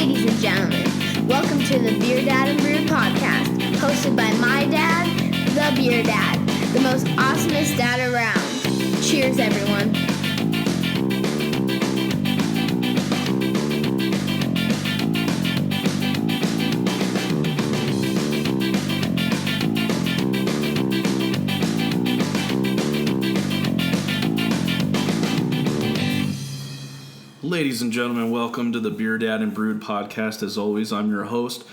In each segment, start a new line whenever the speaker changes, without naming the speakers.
Ladies and gentlemen, welcome to the BeerDad and Brewed podcast, hosted by my dad, the BeerDad, the most awesomest dad around. Cheers, everyone.
Ladies and gentlemen, welcome to the BeerDad and Brewed podcast. As always, I'm your host,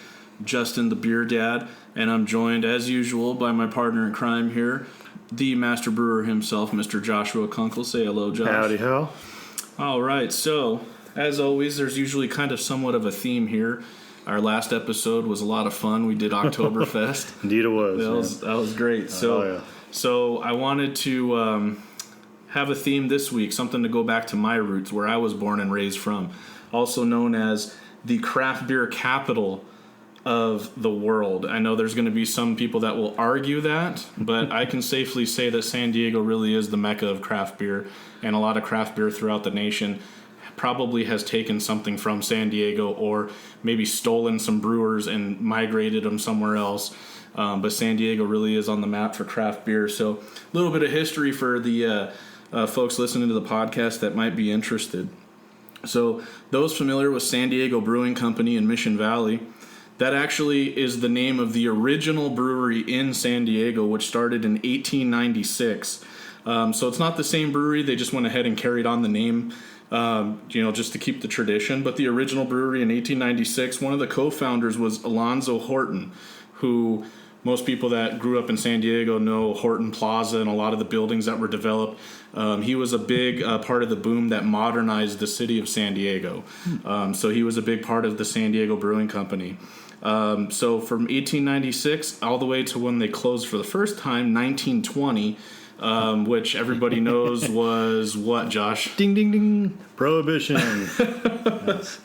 Justin the BeerDad, and I'm joined, as usual, by my partner in crime here, the master brewer himself, Mr. Joshua Kunkle. Say hello, Josh.
Howdy ho.
All right, so, as always, there's usually kind of somewhat of a theme here. Our last episode was a lot of fun. We did Oktoberfest.
Indeed it was.
That was great. So I wanted to have a theme this week, something to go back to my roots, where I was born and raised from, also known as the craft beer capital of the world. I know there's going to be some people that will argue that, but I can safely say that San Diego really is the mecca of craft beer, and a lot of craft beer throughout the nation probably has taken something from San Diego or maybe stolen some brewers and migrated them somewhere else. But San Diego really is on the map for craft beer. So a little bit of history for the folks listening to the podcast that might be interested. So those familiar with San Diego Brewing Company in Mission Valley, that actually is the name of the original brewery in San Diego, which started in 1896. So it's not the same brewery. They just went ahead and carried on the name, just to keep the tradition. But the original brewery in 1896, one of the co-founders was Alonzo Horton, who most people that grew up in San Diego know Horton Plaza and a lot of the buildings that were developed. He was a big part of the boom that modernized the city of San Diego. So he was a big part of the San Diego Brewing Company. So from 1896 all the way to when they closed for the first time, 1920, which everybody knows was what, Josh?
Ding, ding, ding. Prohibition.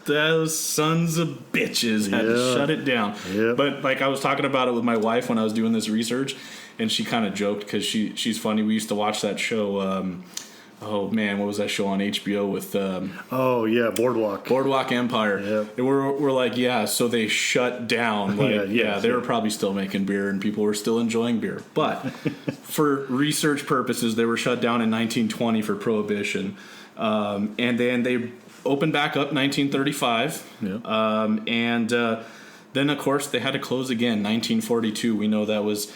Those sons of bitches had to shut it down.
Yep.
But like I was talking about it with my wife when I was doing this research, and she kind of joked because she's funny. We used to watch that show. Oh man, what was that show on HBO with? Boardwalk Empire.
Yep.
And we're like, yeah. So they shut down. Like, they were probably still making beer, and people were still enjoying beer. But for research purposes, they were shut down in 1920 for Prohibition, and then they opened back up 1935. Yep. Then of course they had to close again 1942. We know that was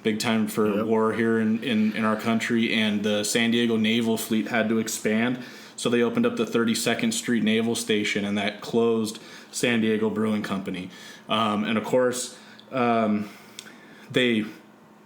big time for war here in our country, and the San Diego Naval Fleet had to expand, so they opened up the 32nd Street Naval Station, and that closed San Diego Brewing Company. And of course, they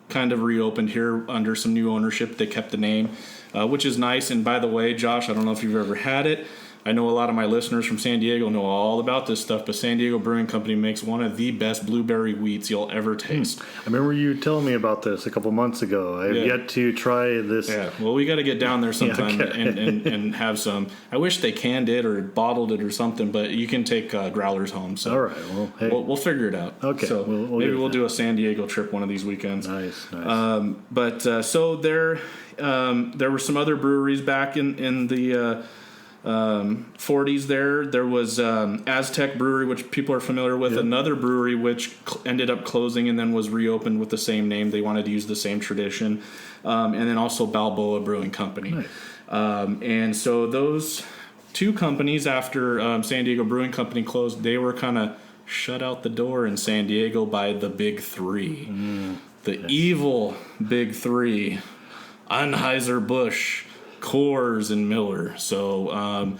kind of reopened here under some new ownership. They kept the name, which is nice. And by the way, Josh, I don't know if you've ever had it. I know a lot of my listeners from San Diego know all about this stuff, but San Diego Brewing Company makes one of the best blueberry wheats you'll ever taste.
I remember you telling me about this a couple months ago. I've yet to try this.
Yeah, well, we got to get down there sometime and have some. I wish they canned it or bottled it or something, but you can take growlers home. So
all right, well, hey.
We'll figure it out.
Okay,
so maybe we'll do a San Diego trip one of these weekends.
Nice.
So there were some other breweries back in the 40s there was Aztec Brewery, which people are familiar with. Another brewery which ended up closing and then was reopened with the same name. They wanted to use the same tradition. And then also Balboa Brewing Company.
Nice.
And so those two companies, after San Diego Brewing Company closed, they were kind of shut out the door in San Diego by the Big Three. Evil Big Three. Anheuser-Busch, Coors, and Miller. So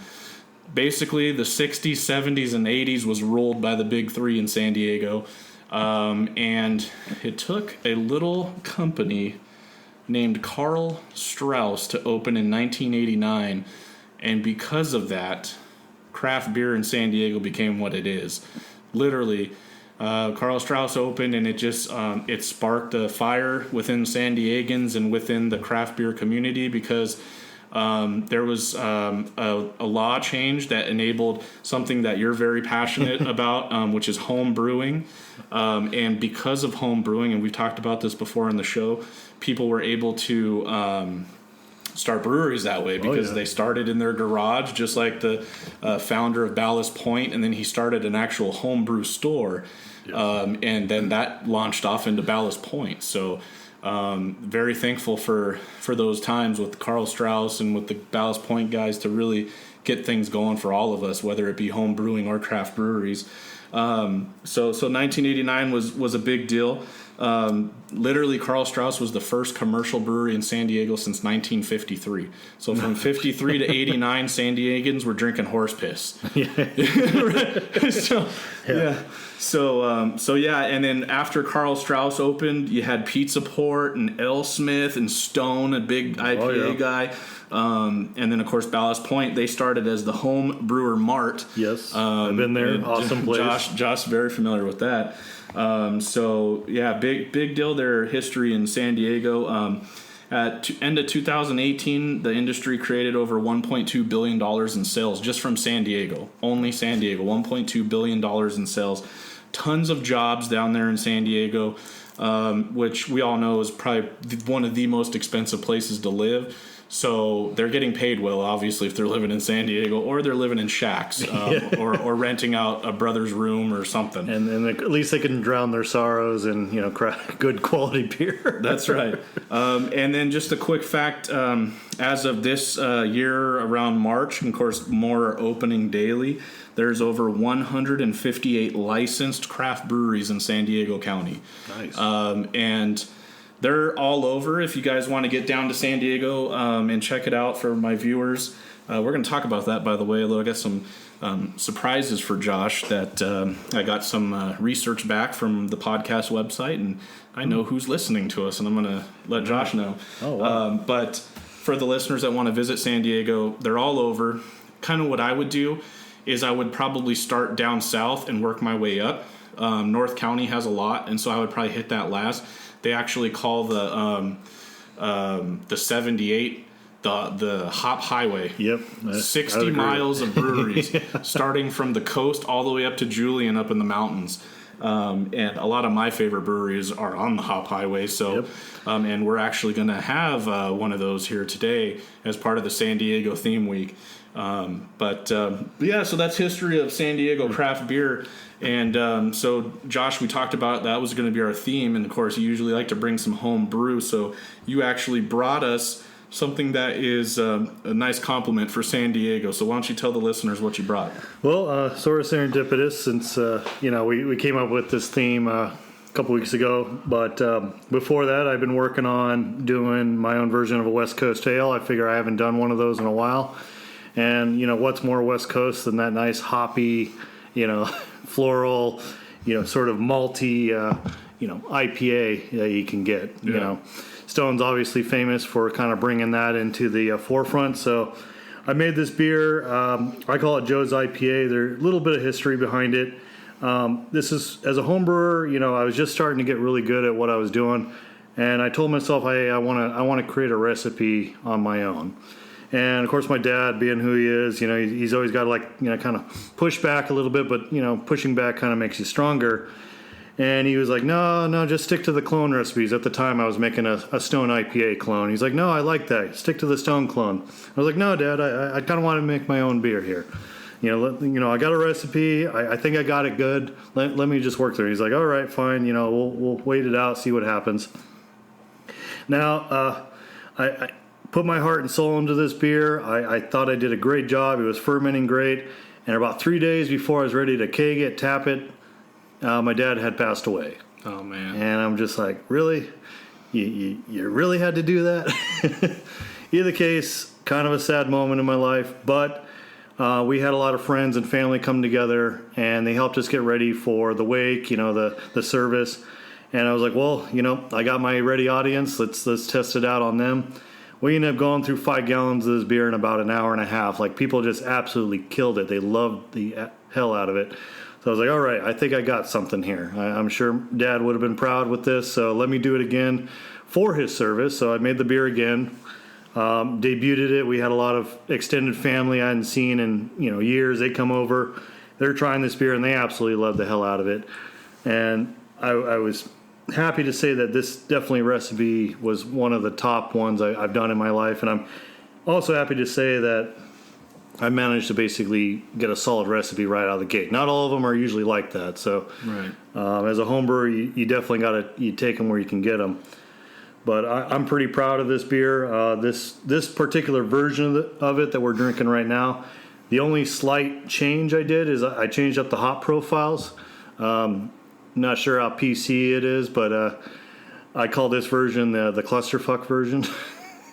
basically the 60s, 70s, and 80s was ruled by the Big Three in San Diego. And it took a little company named Karl Strauss to open in 1989. And because of that, craft beer in San Diego became what it is. Literally, Karl Strauss opened, and it just it sparked a fire within San Diegans and within the craft beer community, because there was a law change that enabled something that you're very passionate about, which is home brewing. And because of home brewing, and we've talked about this before on the show, people were able to start breweries that way because they started in their garage, just like the founder of Ballast Point, and then he started an actual homebrew store, and then that launched off into Ballast Point. So very thankful for those times with Carl Strauss and with the Ballast Point guys to really get things going for all of us, whether it be home brewing or craft breweries. So 1989 was a big deal. Literally, Carl Strauss was the first commercial brewery in San Diego since 1953. So from 53 to 89, San Diegans were drinking horse piss. So and then after Carl Strauss opened, you had Pizza Port and L. Smith and Stone, a big IPA guy. And then, of course, Ballast Point, they started as the Home Brewer Mart.
Yes, I've been there. Awesome place.
Josh, very familiar with that. Big deal, their history in San Diego. At end of 2018, the industry created over $1.2 billion in sales just from San Diego. Only San Diego, $1.2 billion in sales. Tons of jobs down there in San Diego, which we all know is probably one of the most expensive places to live. So they're getting paid well, obviously, if they're living in San Diego, or they're living in shacks, or renting out a brother's room or something.
And at least they can drown their sorrows in good quality beer.
That's right. And then just a quick fact: as of this year, around March, and of course more are opening daily. There's over 158 licensed craft breweries in San Diego County.
Nice.
And they're all over. If you guys want to get down to San Diego and check it out for my viewers, we're going to talk about that, by the way. Although I got some surprises for Josh that I got some research back from the podcast website, and I know who's listening to us, and I'm going to let Josh know.
Oh, wow.
But for the listeners that want to visit San Diego, they're all over. Kind of what I would do is I would probably start down south and work my way up. North County has a lot, and so I would probably hit that last. They actually call the 78 the Hop Highway.
Yep.
60 miles of breweries, starting from the coast all the way up to Julian up in the mountains. And a lot of my favorite breweries are on the Hop Highway. So, and we're actually going to have one of those here today as part of the San Diego Theme Week. So that's history of San Diego craft beer. And so, Josh, we talked about that was going to be our theme. And, of course, you usually like to bring some home brew. So you actually brought us something that is a nice compliment for San Diego. So why don't you tell the listeners what you brought?
Well, sort of serendipitous since, we came up with this theme a couple weeks ago. But before that, I've been working on doing my own version of a West Coast ale. I figure I haven't done one of those in a while. And, what's more West Coast than that nice hoppy, floral, sort of malty, IPA that you can get. You know, Stone's obviously famous for kind of bringing that into the forefront. So I made this beer. I call it Joe's IPA. There's a little bit of history behind it. This is, as a home brewer, I was just starting to get really good at what I was doing. And I told myself, hey, I want to create a recipe on my own. And, of course, my dad, being who he is, he's always got to, kind of push back a little bit, but, pushing back kind of makes you stronger. And he was like, no, just stick to the clone recipes. At the time, I was making a Stone IPA clone. He's like, no, I like that. Stick to the Stone clone. I was like, no, Dad, I kind of want to make my own beer here. I got a recipe. I think I got it good. Let me just work through it. He's like, all right, fine. We'll wait it out, see what happens. Now, I put my heart and soul into this beer. I thought I did a great job. It was fermenting great. And about 3 days before I was ready to keg it, tap it, my dad had passed away.
Oh, man.
And I'm just like, really? You really had to do that? Either case, kind of a sad moment in my life. But we had a lot of friends and family come together, and they helped us get ready for the wake, the service. And I was like, well, I got my ready audience. Let's test it out on them. We ended up going through 5 gallons of this beer in about an hour and a half. Like, people just absolutely killed it. They loved the hell out of it. So I was like, all right, I think I got something here. I'm sure Dad would have been proud with this. So let me do it again for his service. So I made the beer again, debuted it. We had a lot of extended family I hadn't seen in years. They come over. They're trying this beer, and they absolutely love the hell out of it. And I was happy to say that this definitely recipe was one of the top ones I've done in my life, and I'm also happy to say that I managed to basically get a solid recipe right out of the gate. Not all of them are usually like that, so as a home brewer, you definitely you take them where you can get them. But I'm pretty proud of this beer. This particular version of it that we're drinking right now, the only slight change I did is I changed up the hop profiles. Not sure how PC it is, but I call this version the clusterfuck version.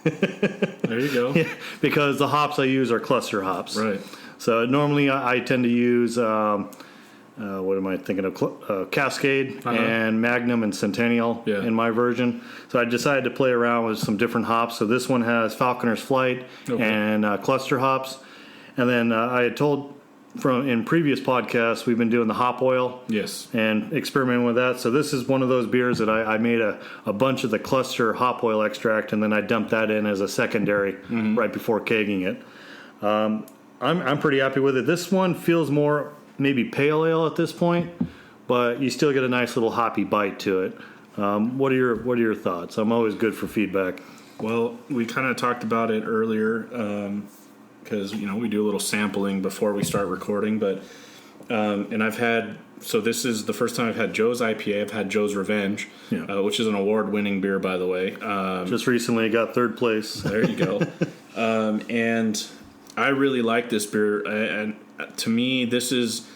There you go.
Yeah, because the hops I use are cluster hops.
Right.
So normally I tend to use, what am I thinking of? Cascade and Magnum and Centennial in my version. So I decided to play around with some different hops. So this one has Falconer's Flight and cluster hops. And then I had told in previous podcasts, we've been doing the hop oil.
Yes. And
experimenting with that. So this is one of those beers that I made a bunch of the cluster hop oil extract, and then I dumped that in as a secondary right before kegging it. I'm pretty happy with it. This one feels more maybe pale ale at this point, but you still get a nice little hoppy bite to it. What are your thoughts? I'm always good for feedback.
Well, we kind of talked about it earlier. Because we do a little sampling before we start recording, but and this is the first time I've had Joe's IPA. I've had Joe's Revenge, which is an award-winning beer, by the way.
Just recently got third place.
There you go. And I really like this beer, and to me, this is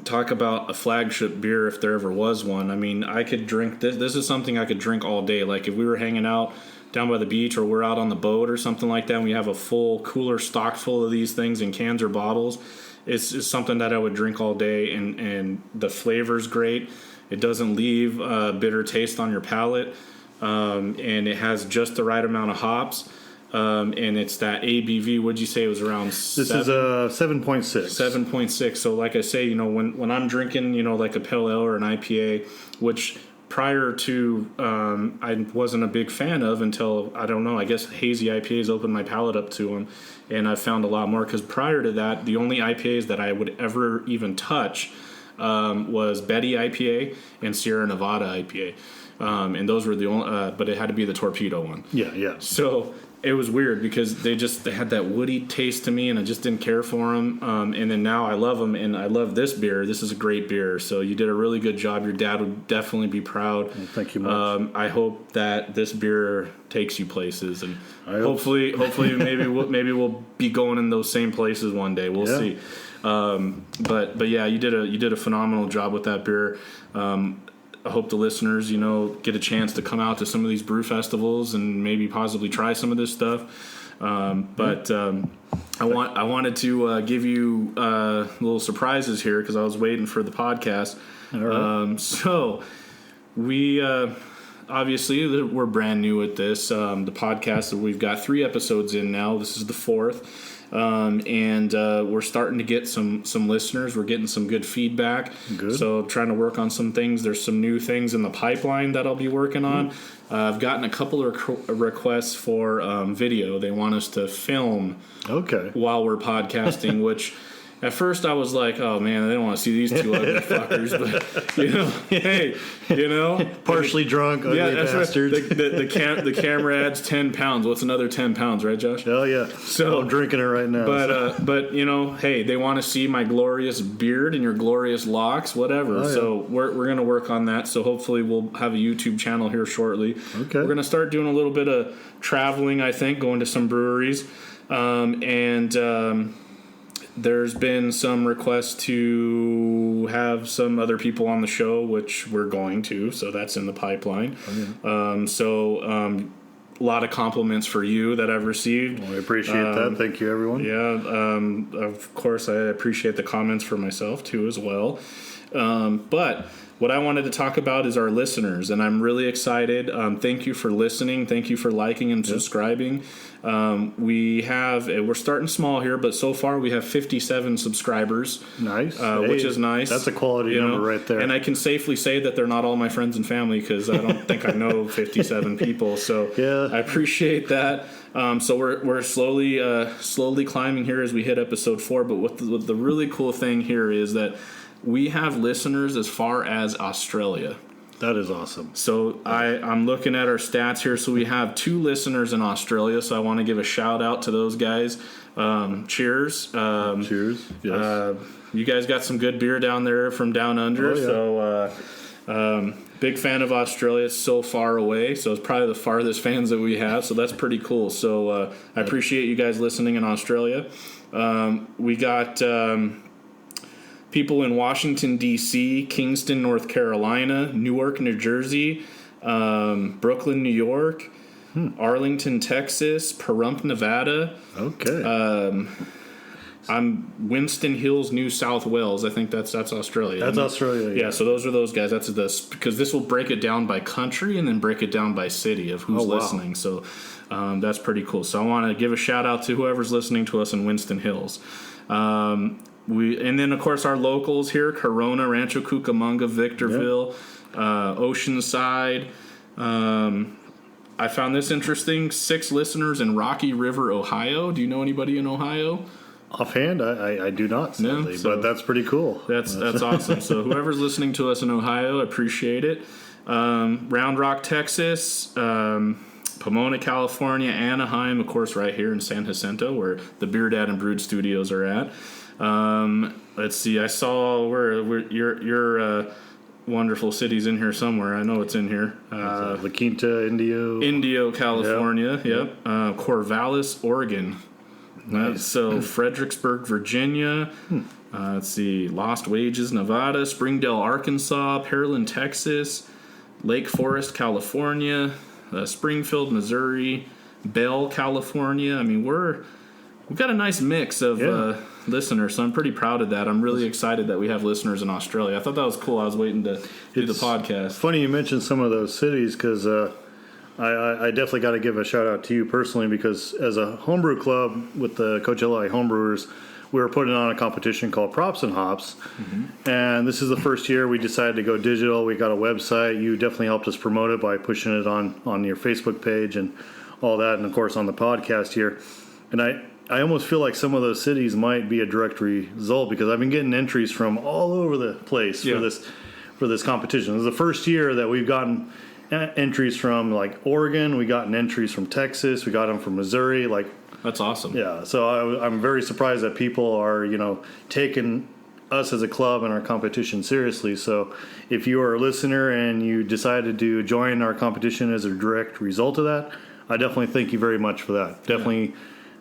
talk about a flagship beer if there ever was one. I mean, I could drink this. This is something I could drink all day. Like if we were hanging out down by the beach, or we're out on the boat or something like that, and we have a full cooler stocked full of these things in cans or bottles, it's something that I would drink all day, and the flavor's great. It doesn't leave a bitter taste on your palate, and it has just the right amount of hops, and it's that ABV. Would you say it was around
This is a 7.6.
7.6. So like I say, when I'm drinking, like a pale ale or an IPA, which prior to I wasn't a big fan of until, I don't know, I guess hazy IPAs opened my palate up to them, and I found a lot more, because prior to that, the only IPAs that I would ever even touch was Betty IPA and Sierra Nevada IPA, and those were the only, but it had to be the Torpedo one.
Yeah.
So it was weird because they had that woody taste to me, and I just didn't care for them. And then now I love them, and I love this beer. This is a great beer. So you did a really good job. Your dad would definitely be proud.
Well, thank you much.
I hope that this beer takes you places, and hopefully maybe we'll be going in those same places one day. We'll see. But yeah, you did a phenomenal job with that beer. I hope the listeners, get a chance to come out to some of these brew festivals and maybe possibly try some of this stuff. But I wanted to give you little surprises here, because I was waiting for the podcast.
All right.
So we obviously we're brand new at this. The podcast, we've got 3 episodes in now. This is the 4th. And we're starting to get some listeners. We're getting some good feedback.
Good.
So trying to work on some things. There's some new things in the pipeline that I'll be working on. I've gotten a couple of requests for video. They want us to film while we're podcasting, which at first I was like, oh man, they don't want to see these 2 ugly fuckers. But hey,
partially drunk, ugly bastards.
Right. The camera adds 10 pounds. What's another 10 pounds, right, Josh?
Hell yeah. So I'm drinking it right now.
But hey, they want to see my glorious beard and your glorious locks, whatever.
Oh, yeah.
So we're gonna work on that. So hopefully we'll have a YouTube channel here shortly.
Okay.
We're gonna start doing a little bit of traveling. I think going to some breweries, there's been some requests to have some other people on the show, which we're going to, so that's in the pipeline. A lot of compliments for you that I've received.
Well, I appreciate that. Thank you, everyone.
Yeah, of course, I appreciate the comments for myself, too, as well. But what I wanted to talk about is our listeners, and I'm really excited. Thank you for listening. Thank you for liking and subscribing. We're starting small here, but so far we have 57 subscribers.
Nice.
Which is nice.
That's a quality number right there.
And I can safely say that they're not all my friends and family, because I don't think I know 57 people. So I appreciate that. So we're slowly climbing here as we hit episode 4. But what the really cool thing here is that we have listeners as far as Australia.
That is awesome.
So I'm looking at our stats here. So we have 2 listeners in Australia. So I want to give a shout out to those guys. Cheers.
Cheers. Yes.
You guys got some good beer down there from down under.
Oh, yeah.
So big fan of Australia. It's so far away. So it's probably the farthest fans that we have. So that's pretty cool. So I appreciate you guys listening in Australia. We got people in Washington, D.C., Kingston, North Carolina, Newark, New Jersey, Brooklyn, New York, Arlington, Texas, Pahrump, Nevada.
Okay.
I'm Winston Hills, New South Wales. I think that's Australia.
That's Australia.
Yeah, so those are those guys. That's because this will break it down by country and then break it down by city of who's listening. So that's pretty cool. So I want to give a shout out to whoever's listening to us in Winston Hills. And then of course our locals here: Corona, Rancho Cucamonga, Victorville, Oceanside. I found this interesting. 6 listeners in Rocky River, Ohio. Do you know anybody in Ohio?
Offhand, I do not, sadly, but that's pretty cool.
That's awesome. So whoever's listening to us in Ohio, I appreciate it. Round Rock, Texas, Pomona, California, Anaheim, of course, right here in San Jacinto, where the BeerDad and Brewed studios are at. Let's see. I saw where your wonderful city's in here somewhere. I know it's in here.
La Quinta, Indio,
California. Yep. Corvallis, Oregon.
Nice.
So Fredericksburg, Virginia. Let's see. Lost Wages, Nevada. Springdale, Arkansas. Pearland, Texas. Lake Forest, California. Springfield, Missouri. Bell, California. I mean, we've got a nice mix of listeners, so I'm pretty proud of that. I'm really excited that we have listeners in Australia. I thought that was cool. I was waiting to do the podcast.
Funny you mentioned some of those cities because I definitely got to give a shout out to you personally because as a homebrew club with the Coachella homebrewers, we were putting on a competition called Props and Hops, and this is the first year we decided to go digital. We got a website. You definitely helped us promote it by pushing it on your Facebook page and all that, and of course on the podcast here. And I almost feel like some of those cities might be a direct result because I've been getting entries from all over the place for this competition. This is the first year that we've gotten entries from like Oregon. We gotten entries from Texas. We got them from Missouri. Like
that's awesome.
Yeah. So I'm very surprised that people are taking us as a club and our competition seriously. So if you are a listener and you decided to join our competition as a direct result of that, I definitely thank you very much for that. Definitely. Yeah.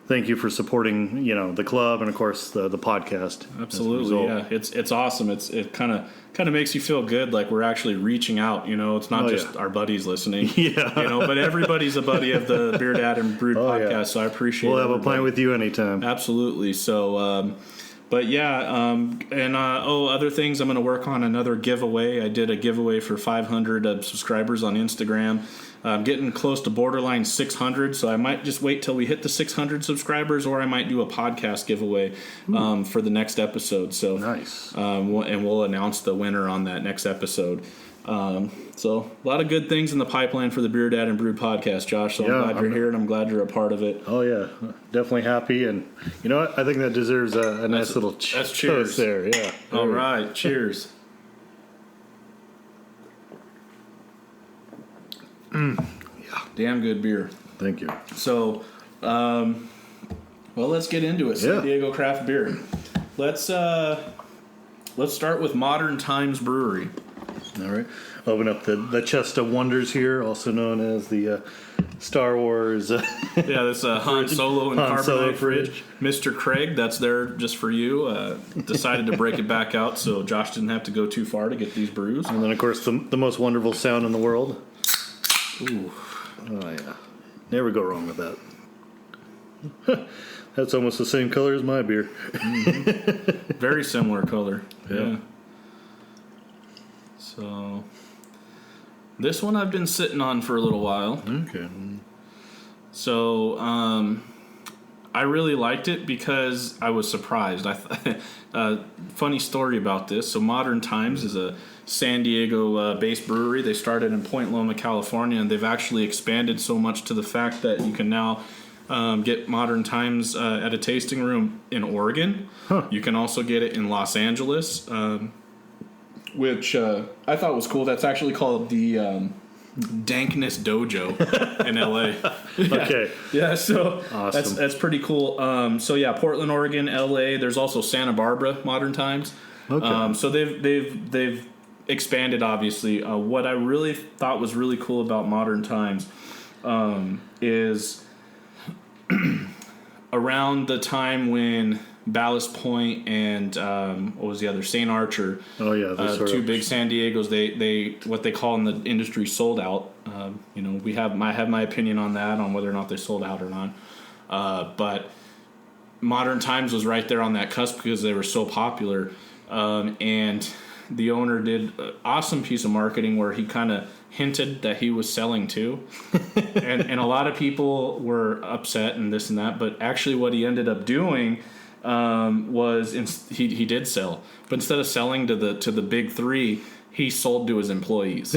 Thank you for supporting, the club and of course the podcast.
Absolutely, yeah. It's awesome. It kind of makes you feel good, like we're actually reaching out. It's not just our buddies listening. But everybody's a buddy of the BeerDad and Brewed podcast. Yeah. So I appreciate.
We'll have a pint with you anytime.
Absolutely. So, other things. I'm going to work on another giveaway. I did a giveaway for 500 subscribers on Instagram. I'm getting close to borderline 600, so I might just wait till we hit the 600 subscribers, or I might do a podcast giveaway for the next episode. So
nice,
we'll announce the winner on that next episode. So a lot of good things in the pipeline for the BeerDad and Brewed podcast, Josh. So I'm glad you're here, and I'm glad you're a part of it.
Oh yeah, definitely happy, and you know what? I think that deserves a nice little
cheers
there. Yeah.
All right, cheers.
Yeah,
damn good beer.
Thank you.
So, let's get into it. San Diego Craft Beer. Let's start with Modern Times Brewery.
All right. Open up the chest of wonders here, also known as the Star Wars.
This Han Solo and Carbonite fridge. Mr. Craig, that's there just for you. Decided to break it back out so Josh didn't have to go too far to get these brews.
And then, of course, the most wonderful sound in the world.
Ooh.
Oh, yeah. Never go wrong with that. That's almost the same color as my beer.
Mm-hmm. Very similar color. Yeah. So, this one I've been sitting on for a little while.
Okay.
So, I really liked it because I was surprised. Funny story about this. So, Modern Times is a San Diego-based brewery. They started in Point Loma, California, and they've actually expanded so much to the fact that you can now get Modern Times at a tasting room in Oregon. Huh. You can also get it in Los Angeles, which I thought was cool. That's actually called the Dankness Dojo in LA.
Okay.
Yeah, so
awesome.
that's pretty cool. So yeah, Portland, Oregon, LA. There's also Santa Barbara, Modern Times.
Okay.
So they've expanded, obviously. What I really thought was really cool about Modern Times is around the time when Ballast Point and what was the other, St. Archer.
Oh yeah,
two big San Diegos. They what they call in the industry sold out. I have my opinion on that, on whether or not they sold out or not. But Modern Times was right there on that cusp because they were so popular, and the owner did an awesome piece of marketing where he kind of hinted that he was selling too, and a lot of people were upset and this and that. But actually, what he ended up doing was he did sell, but instead of selling to the big three, he sold to his employees.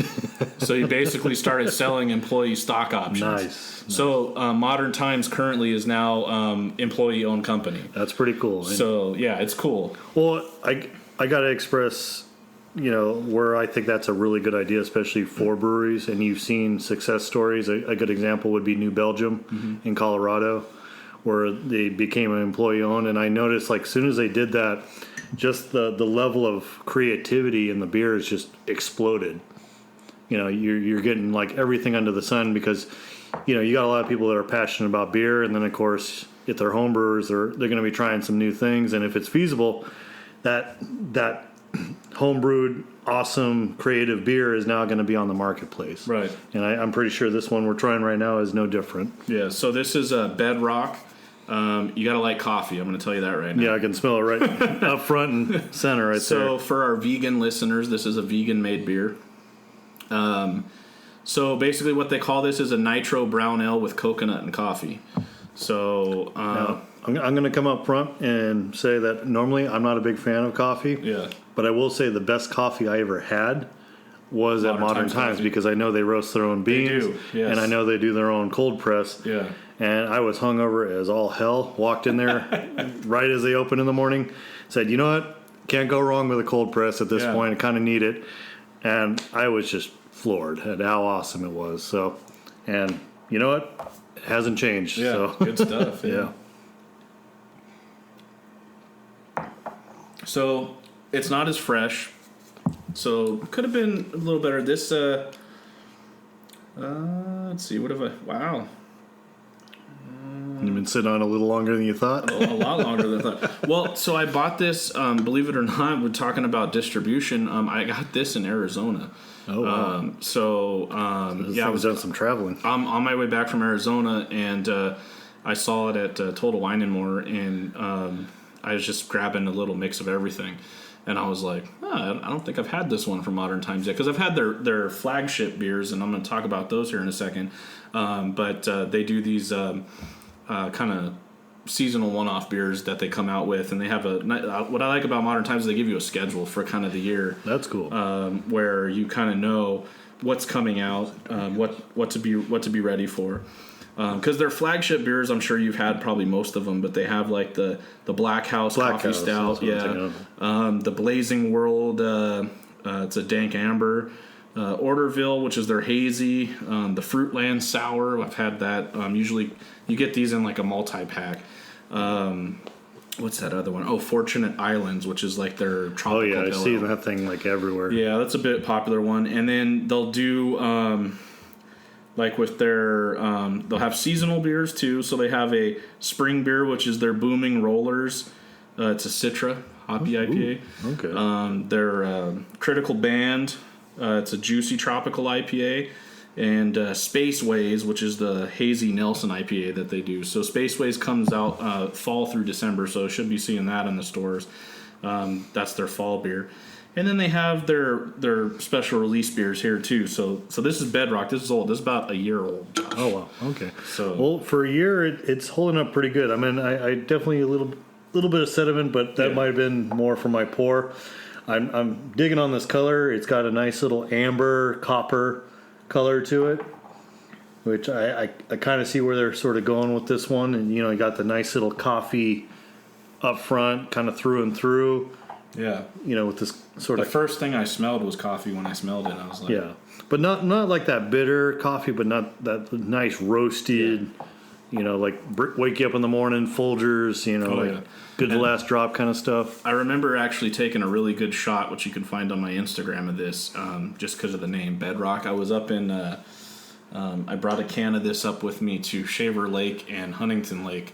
So he basically started selling employee stock options.
Nice.
So Modern Times currently is now employee-owned company.
That's pretty cool.
So yeah, it's cool.
Well, I got to express, where I think that's a really good idea, especially for breweries. And you've seen success stories. A good example would be New Belgium in Colorado, where they became an employee-owned. And I noticed, as soon as they did that, just the level of creativity in the beer has just exploded. You're getting everything under the sun because, you got a lot of people that are passionate about beer, and then of course, if they're home brewers, they're going to be trying some new things, and if it's feasible, that home brewed, awesome, creative beer is now going to be on the marketplace.
Right.
And I'm pretty sure this one we're trying right now is no different.
Yeah. So this is a Bedrock. You got to like coffee. I'm going to tell you that right now.
Yeah, I can smell it right up front and center right there.
So for our vegan listeners, this is a vegan-made beer. So basically what they call this is a nitro brown ale with coconut and coffee. So
now, I'm going to come up front and say that normally I'm not a big fan of coffee.
Yeah.
But I will say the best coffee I ever had was at Modern Times because I know they roast their own beans.
They do, yes.
And I know they do their own cold press.
Yeah.
And I was hungover as all hell. Walked in there right as they opened in the morning. Said, you know what? Can't go wrong with a cold press at this point. I kind of need it. And I was just floored at how awesome it was. So, and you know what? It hasn't changed.
Yeah,
so.
Good stuff.
Yeah.
So it's not as fresh. So could have been a little better. This, let's see. What have I? Wow.
You've been sitting on a little longer than you thought?
A lot longer than I thought. Well, so I bought this, believe it or not, we're talking about distribution. I got this in Arizona.
Oh, wow.
Yeah, I was
done some traveling.
I'm on my way back from Arizona, and I saw it at Total Wine and More, and I was just grabbing a little mix of everything. And I was like, I don't think I've had this one from Modern Times yet, because I've had their flagship beers, and I'm going to talk about those here in a second. But they do these kind of seasonal one-off beers that they come out with, and they have what I like about Modern Times is they give you a schedule for kind of the year.
That's cool.
Where you kind of know what's coming out, what to be ready for. Because their flagship beers, I'm sure you've had probably most of them, but they have like the Black House Coffee Stout, the Blazing World, it's a dank amber, Orderville, which is their hazy, the Fruitland Sour. I've had that. Usually you get these in like a multi-pack. What's that other one? Oh, Fortunate Islands, which is like their tropical.
Oh yeah, I see
ale.
that thing like everywhere.
Yeah, that's a bit popular one. And then they'll do like with their they'll have seasonal beers too. So they have a spring beer, which is their Booming Rollers. It's a Citra hoppy IPA.
Okay.
Their Critical Band. It's a juicy tropical IPA. And Spaceways, which is the hazy Nelson IPA that they do. So Spaceways comes out fall through December, so should be seeing that in the stores. That's their fall beer. And then they have their special release beers here too. So this is Bedrock. This is old. This is about a year old.
Oh wow. Okay.
So
well, for a year, it's holding up pretty good. I mean, I definitely a little bit of sediment, but that might have been more for my pour. I'm digging on this color. It's got a nice little amber copper color to it, which I kind of see where they're sort of going with this one. And you got the nice little coffee up front, kind of through and through.
Yeah.
With this sort
The
of...
first thing I smelled was coffee when I smelled it. I was like...
Yeah. But not like that bitter coffee, but not that nice roasted, like wake you up in the morning, Folgers, good to last drop kind of stuff.
I remember actually taking a really good shot, which you can find on my Instagram of this, just because of the name, Bedrock. I was up in... I brought a can of this up with me to Shaver Lake and Huntington Lake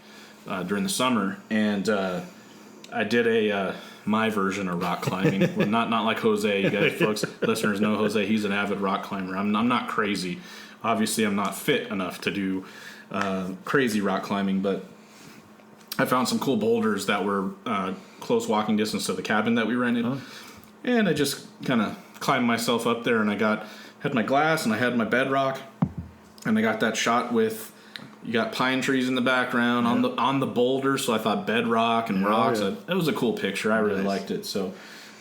during the summer, and I did my version of rock climbing. Well, not like Jose. You guys, folks, listeners know Jose. He's an avid rock climber. I'm not crazy. Obviously, I'm not fit enough to do crazy rock climbing, but I found some cool boulders that were close walking distance to the cabin that we rented, and I just kind of climbed myself up there, and had my glass and I had my Bedrock, and I got that shot with. You got pine trees in the background on the boulder, so I thought bedrock and rocks. Yeah. It was a cool picture. I really liked it. So,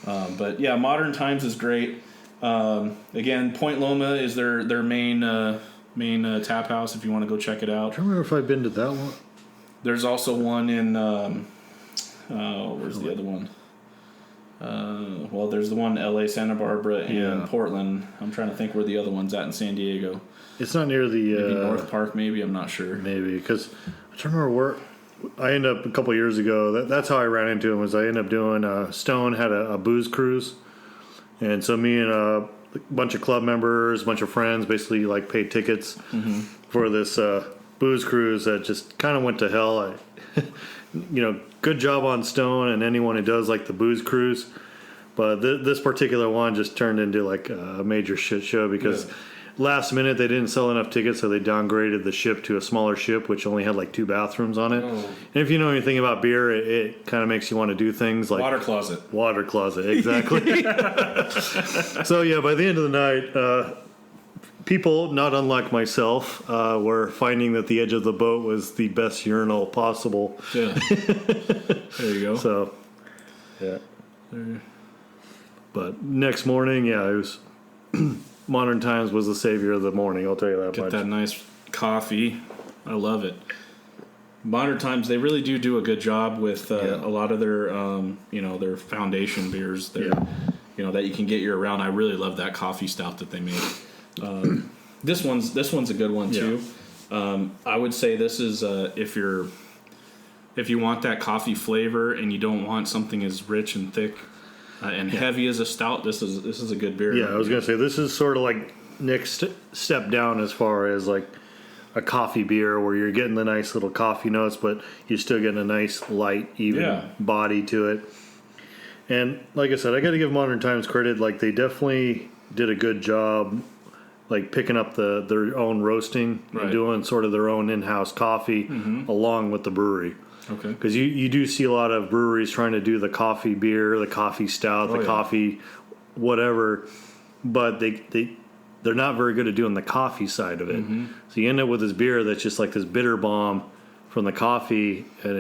but yeah, Modern Times is great. Again, Point Loma is their main tap house. If you want to go check it out.
I don't remember if I've been to that one.
There's also one in where's the other one? Well, there's the one in L.A., Santa Barbara, and Portland. I'm trying to think where the other one's at in San Diego.
It's not near the...
Maybe North Park, maybe. I'm not sure.
Maybe, because I'm trying to remember where... I ended up, a couple of years ago, that's how I ran into him, was I ended up doing... Stone had a booze cruise, and so me and a bunch of club members, a bunch of friends, basically paid tickets for this booze cruise that just kind of went to hell. Good job on Stone and anyone who does, the booze cruise, but this particular one just turned into, a major shit show because... Yeah. Last minute, they didn't sell enough tickets, so they downgraded the ship to a smaller ship, which only had 2 bathrooms on it. Oh. And if you know anything about beer, it kind of makes you want to do things like...
Water closet.
Water closet, exactly. So, yeah, by the end of the night, people, not unlike myself, were finding that the edge of the boat was the best urinal possible.
Yeah. There you go.
So, yeah. But next morning, it was... Modern Times was the savior of the morning, I'll tell you that much.
Get that nice coffee. I love it. Modern Times, they really do a good job with a lot of their, their foundation beers that you can get year round. I really love that coffee stout that they make. This one's a good one too. I would say this is if you want that coffee flavor and you don't want something as rich and thick and heavy as a stout, this is a good beer.
Yeah, I was gonna say this is sort of next step down as far as a coffee beer where you're getting the nice little coffee notes, but you're still getting a nice light, even body to it. And like I said, I got to give Modern Times credit. They definitely did a good job, picking up their own roasting and doing sort of their own in-house coffee along with the brewery. Okay. Because you do see a lot of breweries trying to do the coffee beer, the coffee stout, coffee whatever, but they're not very good at doing the coffee side of it. So you end up with this beer that's just this bitter bomb from the coffee, and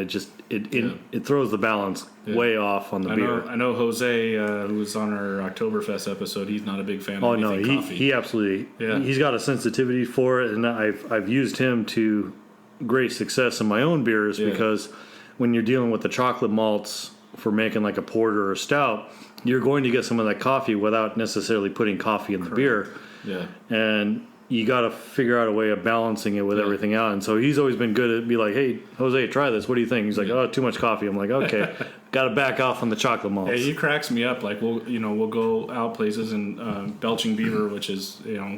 it throws the balance way off on the beer.
I know Jose, who was on our Oktoberfest episode, he's not a big fan of anything coffee.
He absolutely he's got a sensitivity for it, and I've used him to great success in my own beers because when you're dealing with the chocolate malts for making a porter or a stout, you're going to get some of that coffee without necessarily putting coffee in the beer. Yeah. And you got to figure out a way of balancing it with everything out. And so he's always been good at be like, hey, Jose, try this. What do you think? He's like, oh, too much coffee. I'm like, okay, got to back off on the chocolate malts.
Yeah, he cracks me up. We'll go out places and Belching Beaver, which is, we're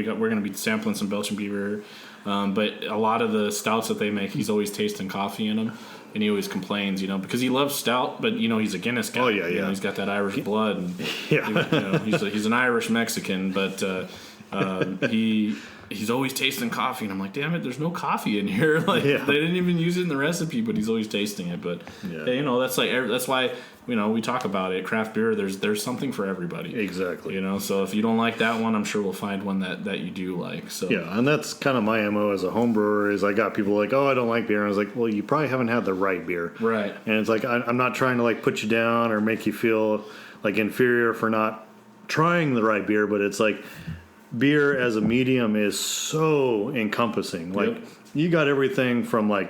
going to be sampling some Belching Beaver. But a lot of the stouts that they make, he's always tasting coffee in them. And he always complains, because he loves stout, but, he's a Guinness guy. Oh, yeah. He's got that Irish blood. And, he's an Irish Mexican, but he's always tasting coffee. And I'm like, damn it, there's no coffee in here. They didn't even use it in the recipe, but he's always tasting it. But, that's why, we talk about it. Craft beer, there's something for everybody.
Exactly.
So if you don't like that one, I'm sure we'll find one that you do like. So
yeah, and that's kind of my MO as a home brewer is I got people like, oh, I don't like beer. And I was like, well, you probably haven't had the right beer.
Right.
And it's I'm not trying to put you down or make you feel inferior for not trying the right beer, but it's beer as a medium is so encompassing. You got everything from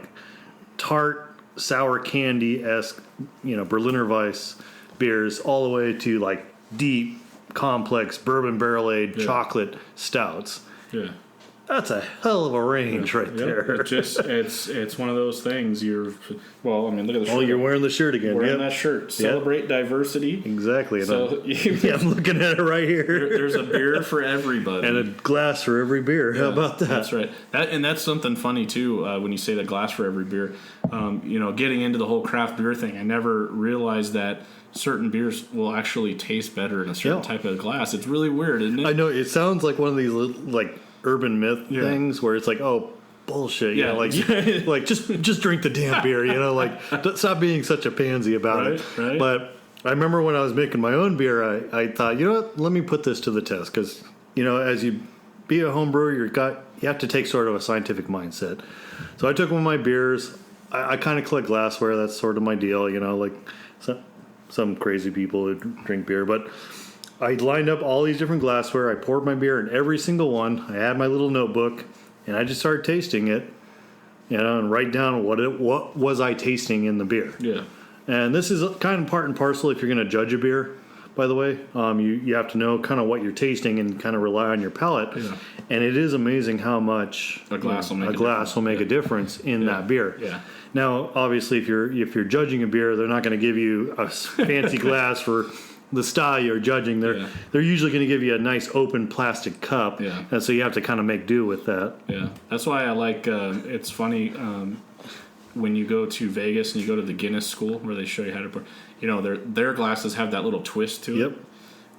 tart, sour candy-esque, Berliner Weiss, beers all the way to like deep, complex bourbon barrel aged chocolate stouts.
Yeah.
That's a hell of a range right there.
It's one of those things. Look at the shirt.
Oh, you're wearing the shirt again.
Wearing that shirt. Celebrate diversity.
Exactly.
So
I'm looking at it right here.
There's a beer for everybody.
And a glass for every beer. How about that?
That's right. That's something funny, too, when you say the glass for every beer. Getting into the whole craft beer thing, I never realized that certain beers will actually taste better in a certain type of glass. It's really weird, isn't it?
I know. It sounds like one of these, like, urban myth things where it's like, oh, bullshit. You know, like just drink the damn beer, like stop being such a pansy about it.
Right.
But I remember when I was making my own beer, I thought, let me put this to the test because, as you be a home brewer, you have to take sort of a scientific mindset. So I took one of my beers. I kind of collect glassware. That's sort of my deal, like some crazy people who drink beer. But I lined up all these different glassware. I poured my beer in every single one. I had my little notebook, and I just started tasting it, and write down what was I tasting in the beer.
Yeah.
And this is kind of part and parcel if you're going to judge a beer, by the way. You have to know kind of what you're tasting and kind of rely on your palate. Yeah. And it is amazing how much
a glass
will make a difference in that beer.
Yeah.
Now, obviously, if you're judging a beer, they're not going to give you a fancy glass for the style you're judging. They're usually going to give you a nice open plastic cup, and so you have to kind of make do with that.
Yeah, that's why I like. It's funny when you go to Vegas and you go to the Guinness School where they show you how to pour. Their glasses have that little twist to it,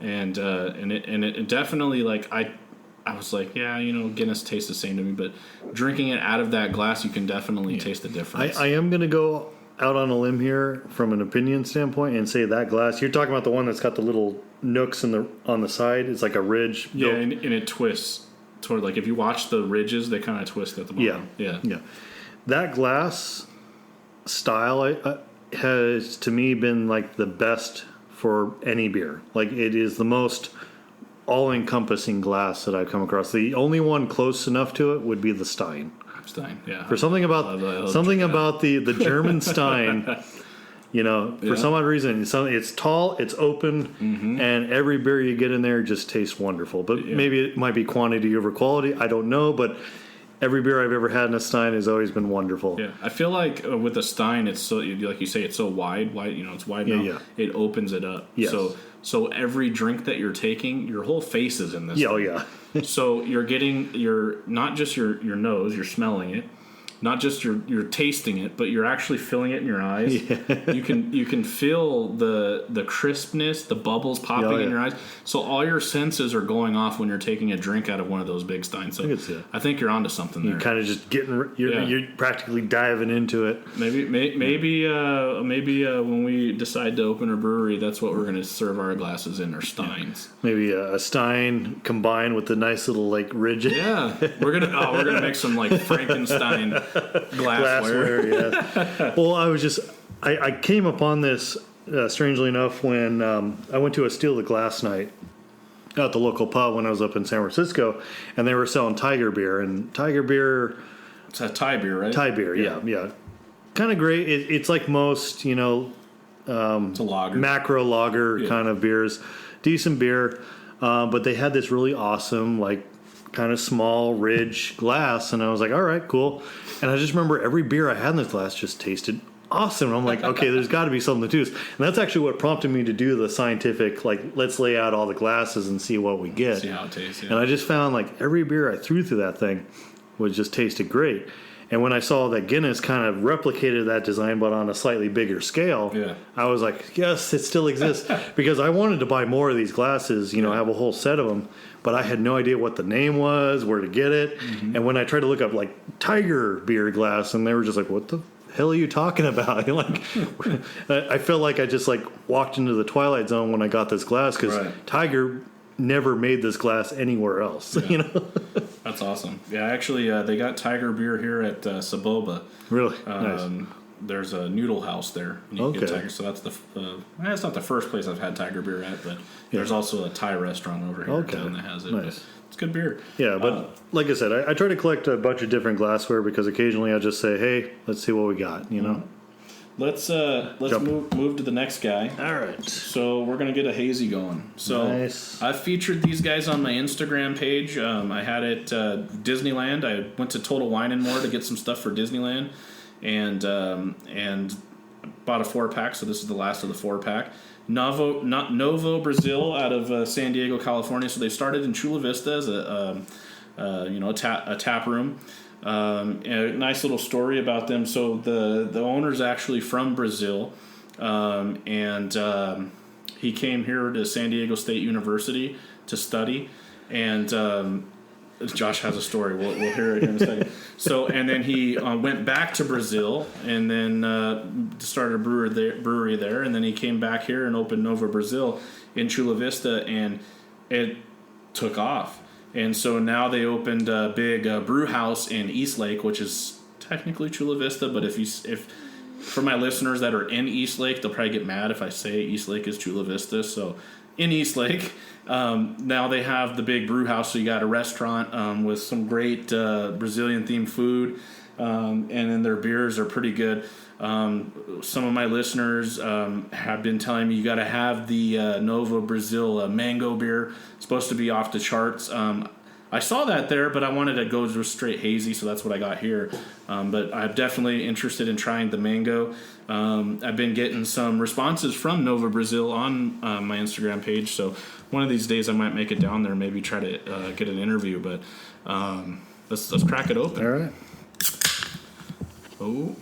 and it definitely like I was like, Guinness tastes the same to me, but drinking it out of that glass, you can definitely taste the difference.
I am going to go out on a limb here from an opinion standpoint and say that glass, you're talking about the one that's got the little nooks on the side. It's like a ridge.
Yeah, and it twists toward, like, if you watch the ridges, they kind of twist at the bottom.
Yeah. That glass style has to me been like the best for any beer. Like, it is the most all-encompassing glass that I've come across. The only one close enough to it would be the Stein.
Yeah.
For something about the German Stein, for some odd reason, it's tall, it's open, and every beer you get in there just tastes wonderful. But maybe it might be quantity over quality. I don't know, but every beer I've ever had in a Stein has always been wonderful.
Yeah, I feel like with the Stein, it's so, like you say, it's so wide. It's wide enough. Yeah. It opens it up.
Yes.
So every drink that you're taking, your whole face is in this.
Yeah,
thing.
yeah.
So you're getting not just your nose, you're smelling it, not just you're tasting it, but you're actually feeling it in your eyes. Yeah. You can feel the crispness, the bubbles popping in your eyes. So all your senses are going off when you're taking a drink out of one of those big Steins. So I think you're onto something there.
You're kind of just you're practically diving into it.
Maybe when we decide to open a brewery, that's what we're going to serve our glasses in, our Steins.
Maybe a Stein combined with the nice little like ridge.
Yeah, we're gonna make some like Frankenstein glassware.
Yeah. Well, I came upon this strangely enough when I went to a Steal the Glass night at the local pub when I was up in San Francisco, and they were selling Tiger beer. And Tiger beer,
it's a Thai beer, right?
Thai beer, yeah. Kind of great. It's like most, it's
a lager,
macro lager kind of beers. Decent beer, but they had this really awesome, like, kind of small ridge glass, and I was like, all right, cool. And I just remember every beer I had in this glass just tasted awesome. And I'm like, okay, there's got to be something to this. And that's actually what prompted me to do the scientific, like, let's lay out all the glasses and see what we get.
See how it tastes. Yeah.
And I just found, like, every beer I threw through that thing was just tasted great. And when I saw that Guinness kind of replicated that design but on a slightly bigger scale, I was like, yes, it still exists. Because I wanted to buy more of these glasses, have a whole set of them. But I had no idea what the name was, where to get it. Mm-hmm. And when I tried to look up, like, Tiger beer glass, and they were just like, what the hell are you talking about? Like, I felt like I just, like, walked into the Twilight Zone when I got this glass, because Tiger never made this glass anywhere else.
That's awesome. Yeah, actually, they got Tiger beer here at Saboba.
Really? Nice.
There's a noodle house there. And you can get Tiger, so that's that's not the first place I've had Tiger beer at, but there's also a Thai restaurant over here in town that has it.
Nice.
It's good beer.
Yeah, but like I said, I try to collect a bunch of different glassware because occasionally I just say, hey, let's see what we got,
let's move to the next guy.
All right.
So we're gonna get a hazy going. So
nice.
I've featured these guys on my Instagram page. I had it Disneyland. I went to Total Wine and More to get some stuff for Disneyland, and bought a 4-pack. So this is the last of the 4-pack. Novo Brazil out of San Diego, California. So they started in Chula Vista as a tap room. A nice little story about them. So the owner's actually from Brazil, and he came here to San Diego State University to study, and Josh has a story. We'll hear it in a second. So, and then he went back to Brazil, and then started a brewery there, and then he came back here and opened Novo Brazil in Chula Vista, and it took off. And so now they opened a big brew house in East Lake, which is technically Chula Vista. But if for my listeners that are in East Lake, they'll probably get mad if I say East Lake is Chula Vista. So in East Lake, now they have the big brew house. So you got a restaurant with some great Brazilian themed food, and then their beers are pretty good. Some of my listeners have been telling me you got to have the Novo Brazil mango beer. It's supposed to be off the charts. I saw that there, but I wanted to go to straight hazy, so that's what I got here. But I'm definitely interested in trying the mango. I've been getting some responses from Novo Brazil on my Instagram page, so one of these days I might make it down there and maybe try to get an interview. But let's crack it open.
All right.
Oh.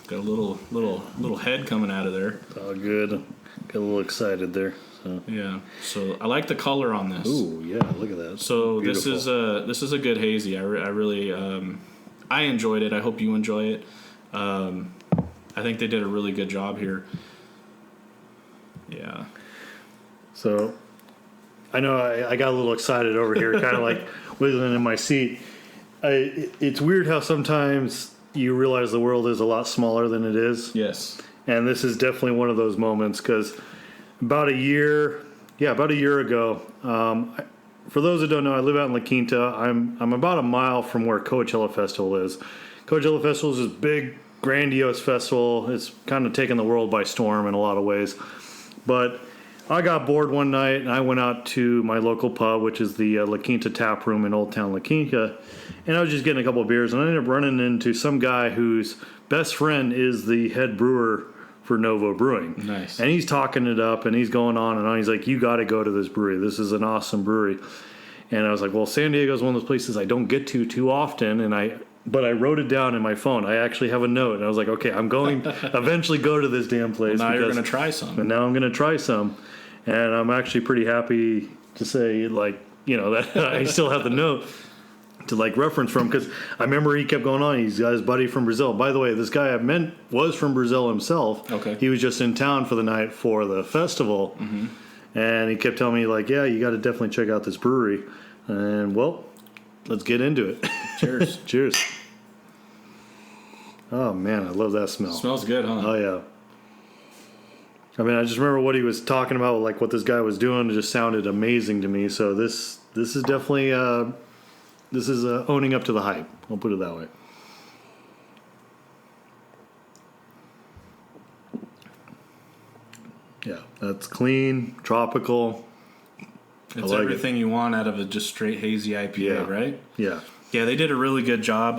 Got a little head coming out of there.
All good. Got a little excited there. So.
Yeah. So I like the color on this.
Ooh, yeah. Look at that.
So
beautiful.
this is a good hazy. I really I enjoyed it. I hope you enjoy it. I think they did a really good job here. Yeah.
So I know I got a little excited over here, kind of like wiggling in my seat. It's weird how sometimes you realize the world is a lot smaller than it is.
Yes.
And this is definitely one of those moments because about a year ago, for those that don't know, I live out in La Quinta. I'm about a mile from where Coachella Festival is. Coachella Festival is this big, grandiose festival. It's kind of taken the world by storm in a lot of ways. But I got bored one night, and I went out to my local pub, which is the La Quinta Tap Room in Old Town La Quinta, and I was just getting a couple of beers, and I ended up running into some guy whose best friend is the head brewer for Novo Brewing.
Nice.
And he's talking it up, and he's going on and on. He's like, you got to go to this brewery. This is an awesome brewery. And I was like, well, San Diego is one of those places I don't get to too often, but I wrote it down in my phone. I actually have a note, and I was like, okay, I'm going to eventually go to this damn place.
Well, now you're going to try some.
And now I'm going to try some. And I'm actually pretty happy to say, that I still have the note to reference from, because I remember he kept going on. He's got his buddy from Brazil. By the way, this guy I met was from Brazil himself.
Okay.
He was just in town for the night for the festival. Mm-hmm. And he kept telling me, yeah, you got to definitely check out this brewery. And, well, let's get into it.
Cheers.
Cheers. Oh, man, I love that smell.
Smells good, huh?
Oh, yeah. I mean, I just remember what he was talking about, what this guy was doing. It just sounded amazing to me. So this is definitely owning up to the hype. I'll put it that way. Yeah, that's clean, tropical.
It's everything you want out of a just straight hazy IPA, right?
Yeah.
Yeah, they did a really good job.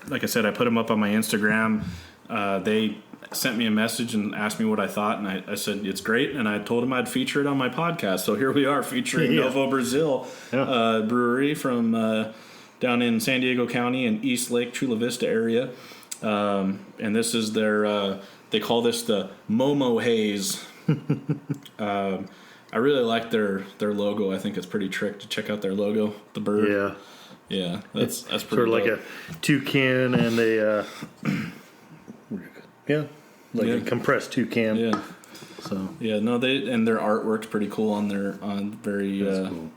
Like I said, I put them up on my Instagram. They sent me a message and asked me what I thought, and I said it's great, and I told them I'd feature it on my podcast. So here we are featuring Novo Brazil Brewery from down in San Diego County in East Lake, Chula Vista area. And this is their, they call this the Momo Haze. I really like their logo. I think it's pretty trick to check out their logo, the bird.
Yeah.
Yeah, that's pretty
sort of
dope.
like a toucan and a a compressed toucan.
Yeah.
So
their artwork's pretty cool on very
cool.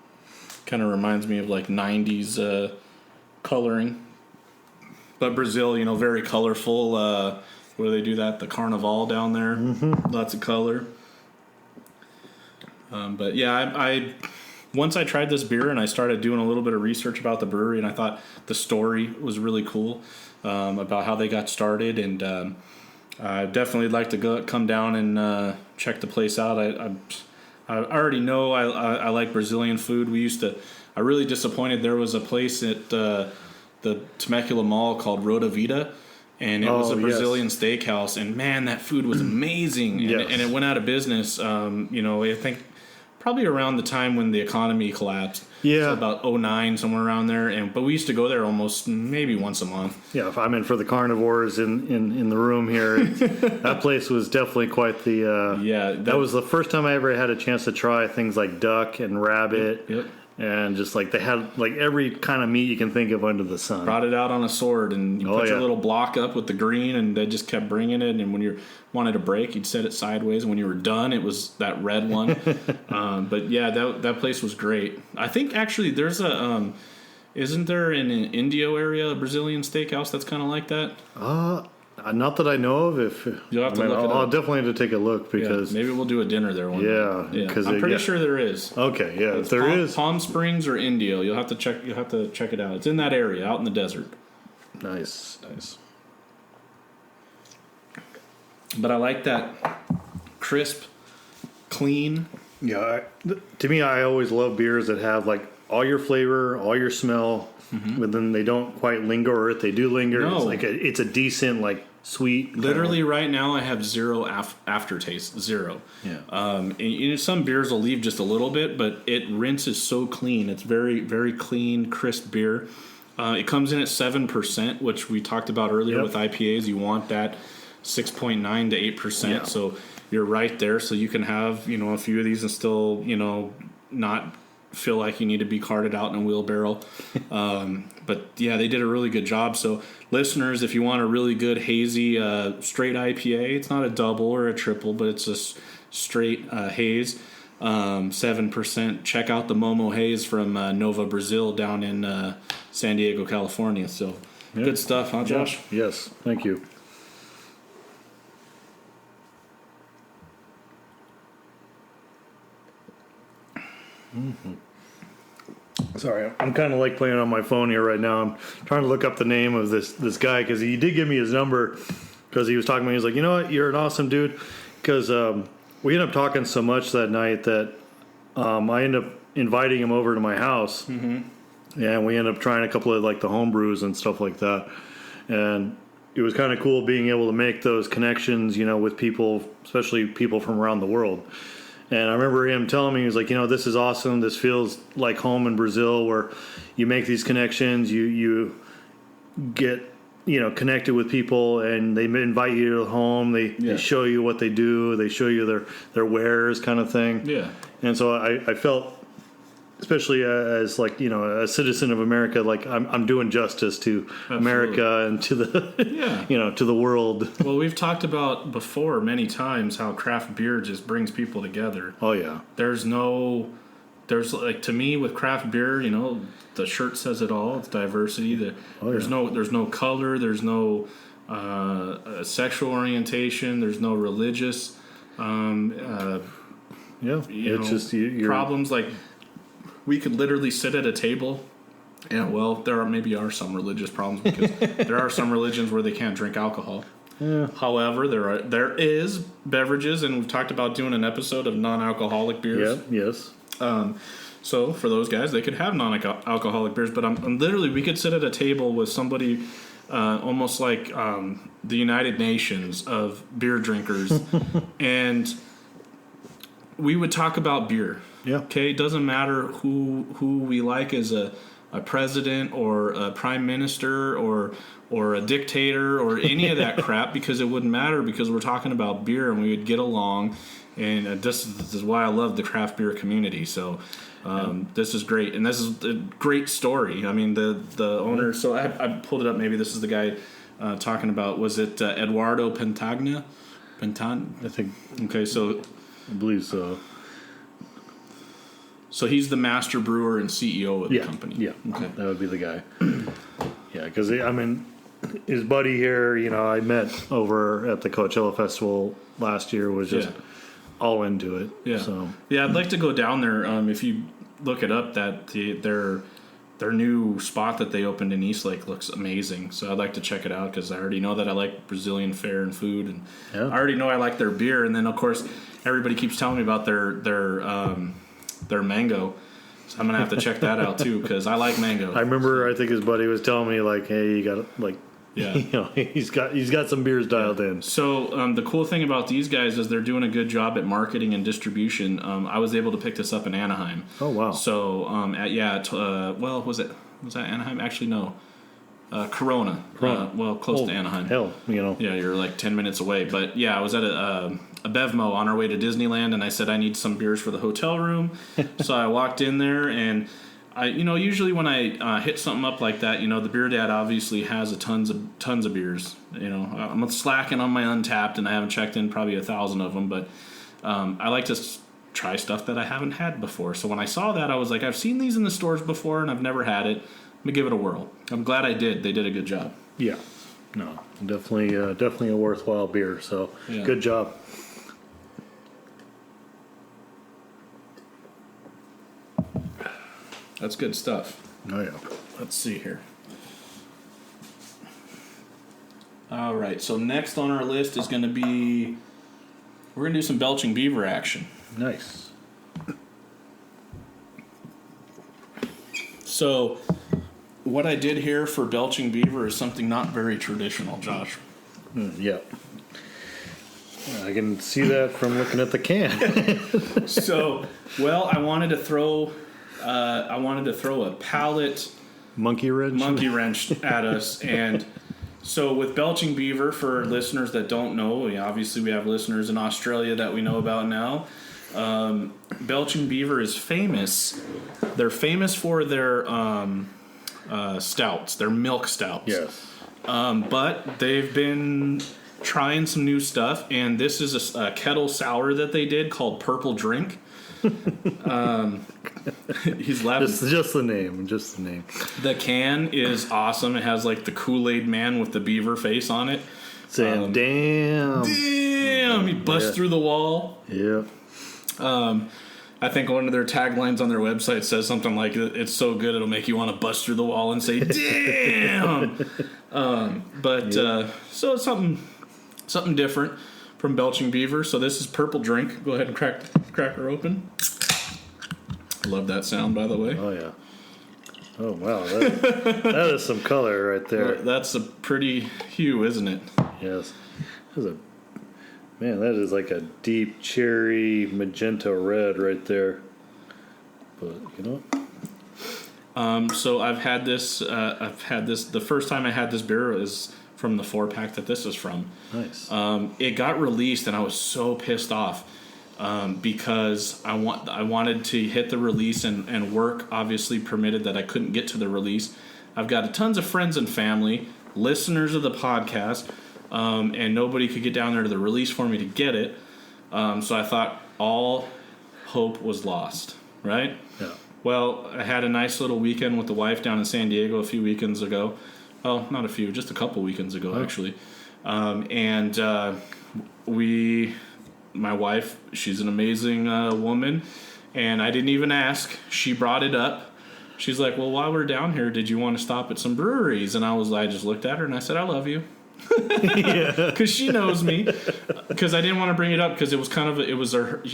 Kind of reminds me of 90s coloring. But Brazil, very colorful. Where do they do that? The Carnival down there. Mm-hmm. Lots of color. But yeah, I once I tried this beer and I started doing a little bit of research about the brewery, and I thought the story was really cool about how they got started, and I definitely like to come down and check the place out. I already know I like Brazilian food. I really disappointed. There was a place at the Temecula Mall called Roda Vida, and it was a Brazilian steakhouse. And man, that food was amazing. And it went out of business. I think probably around the time when the economy collapsed.
Yeah,
so about 2009, somewhere around there. But we used to go there almost maybe once a month.
Yeah, if I'm in for the carnivores in the room here, that place was definitely quite the. That was the first time I ever had a chance to try things like duck and rabbit.
Yep.
And just like they had like every kind of meat you can think of under the sun.
Brought it out on a sword, and you put your little block up with the green, and they just kept bringing it. And when you wanted a break, you'd set it sideways. And when you were done, it was that red one. But yeah, that place was great. I think actually there's isn't there in an Indio area a Brazilian steakhouse that's kind of like that?
Not that I know of. If
you'll have to look it up.
I'll definitely have to take a look because
maybe we'll do a dinner there one day.
Because
I'm pretty sure there is.
Okay, yeah, if there is
Palm Springs or Indio, you'll have to check it out. It's in that area, out in the desert.
Nice.
But I like that crisp, clean.
Yeah, to me, I always love beers that have like all your flavor, all your smell, but then they don't quite linger, or if they do linger,
No.
it's like it's a decent like sweet.
Literally, right now I have zero aftertaste, zero.
Yeah.
And some beers will leave just a little bit, but it rinses so clean. It's very, very clean, crisp beer. It comes in at 7%, which we talked about earlier with IPAs. You want that 6.9 to 8%.
Yeah.
So you're right there. So you can have a few of these and still not feel like you need to be carted out in a wheelbarrow. But yeah, they did a really good job. So listeners, if you want a really good hazy straight IPA, it's not a double or a triple, but it's a straight haze, 7%. Check out the Momo Haze from Novo, Brazil, down in San Diego, California. So good stuff, huh, Josh?
Yes, thank you. Mm-hmm. Sorry, I'm kind of like playing on my phone here right now. I'm trying to look up the name of this guy because he did give me his number because he was talking to me. He was like, you know what, you're an awesome dude. Because we ended up talking so much that night that I ended up inviting him over to my house. Mm-hmm. And we ended up trying a couple of like the home brews and stuff like that. And it was kind of cool being able to make those connections, with people, especially people from around the world. And I remember him telling me, he was like, this is awesome. This feels like home in Brazil where you make these connections, you get, connected with people and they invite you to the home. They show you what they do. They show you their wares kind of thing. Yeah. And so I felt, especially as like, a citizen of America, like I'm doing justice to America and to the, to the world.
Well, we've talked about before many times how craft beer just brings people together.
Oh yeah.
There's like, to me with craft beer, the shirt says it all. It's diversity. There's no color. There's no sexual orientation. There's no religious.
It's just you're
problems like. We could literally sit at a table, and there are some religious problems because there are some religions where they can't drink alcohol. Yeah. However, there is beverages, and we've talked about doing an episode of non-alcoholic beers.
Yeah. Yes.
So for those guys, they could have non-alcoholic beers, but I'm literally we could sit at a table with somebody almost like the United Nations of beer drinkers, and we would talk about beer.
Yeah.
Okay. It doesn't matter who we like as a president or a prime minister or a dictator or any of that crap, because it wouldn't matter because we're talking about beer and we would get along. And this is why I love the craft beer community. So this is great, and this is a great story. I mean, the owner. So I pulled it up. Maybe this is the guy talking about. Was it Eduardo Pentagna?
I think.
Okay, so
I believe so.
So he's the master brewer and CEO of the company.
Yeah, okay. That would be the guy. Yeah, because his buddy here, I met over at the Coachella Festival last year, was just all into it.
Yeah.
So
I'd like to go down there. If you look it up, that their new spot that they opened in Eastlake looks amazing. So I'd like to check it out because I already know that I like Brazilian fare and food, and I already know I like their beer. And then of course everybody keeps telling me about their mango. So I'm gonna have to check that out too because I like mango.
I remember I think his buddy was telling me like, hey, you got like.
Yeah,
he's got some beers dialed in.
So the cool thing about these guys is they're doing a good job at marketing and distribution. I was able to pick this up in Anaheim.
Oh wow!
So was that Anaheim? Actually, no, Corona. Close to Anaheim.
Hell,
Yeah, you're like 10 minutes away. But yeah, I was at a Bevmo on our way to Disneyland, and I said I need some beers for the hotel room. So I walked in there and. Usually when I hit something up like that, the BeerDad obviously has tons of beers. I'm slacking on my Untapped, and I haven't checked in probably 1,000 of them. But I like to try stuff that I haven't had before. So when I saw that, I was like, I've seen these in the stores before, and I've never had it. Let me give it a whirl. I'm glad I did. They did a good job.
Yeah, no, definitely a worthwhile beer. So Good job.
That's good stuff.
Oh, yeah.
Let's see here. All right, so next on our list is going to be... We're going to do some Belching Beaver action.
Nice.
So, what I did here for Belching Beaver is something not very traditional, Josh.
Yeah. I can see that from looking at the can.
I wanted to throw... a palate
monkey
wrench at us, and so with Belching Beaver, for listeners that don't know, obviously we have listeners in Australia that we know about now. Belching Beaver is famous. They're famous for their stouts, their milk stouts.
Yes.
But they've been trying some new stuff, and this is a kettle sour that they did called Purple Drink. He's laughing.
Just the name.
The can is awesome. It has like the Kool-Aid man with the beaver face on it.
Saying, damn.
He busts through the wall.
Yeah.
I think one of their taglines on their website says something like, it's so good it'll make you want to bust through the wall and say, damn. So it's something different from Belching Beaver. So this is Purple Drink. Go ahead and crack her open. Love that sound, by the way.
Oh, yeah. Oh, wow. That is some color right there.
That's a pretty hue, isn't it?
Yes. That is like a deep cherry magenta red right there. But,
So I've had this. The first time I had this beer is from the 4-pack that this is from.
Nice.
It got released, and I was so pissed off. Because I wanted to hit the release, and work obviously permitted that I couldn't get to the release. I've got tons of friends and family, listeners of the podcast, and nobody could get down there to the release for me to get it. So I thought all hope was lost, right?
Yeah.
Well, I had a nice little weekend with the wife down in San Diego a few weekends ago. Well, not a few, just a couple weekends ago, actually. My wife, she's an amazing woman, and I didn't even ask. She brought it up. She's like, well, while we're down here, did you want to stop at some breweries? And I just looked at her and I said, I love you. Because she knows me. Because I didn't want to bring it up because it was her, the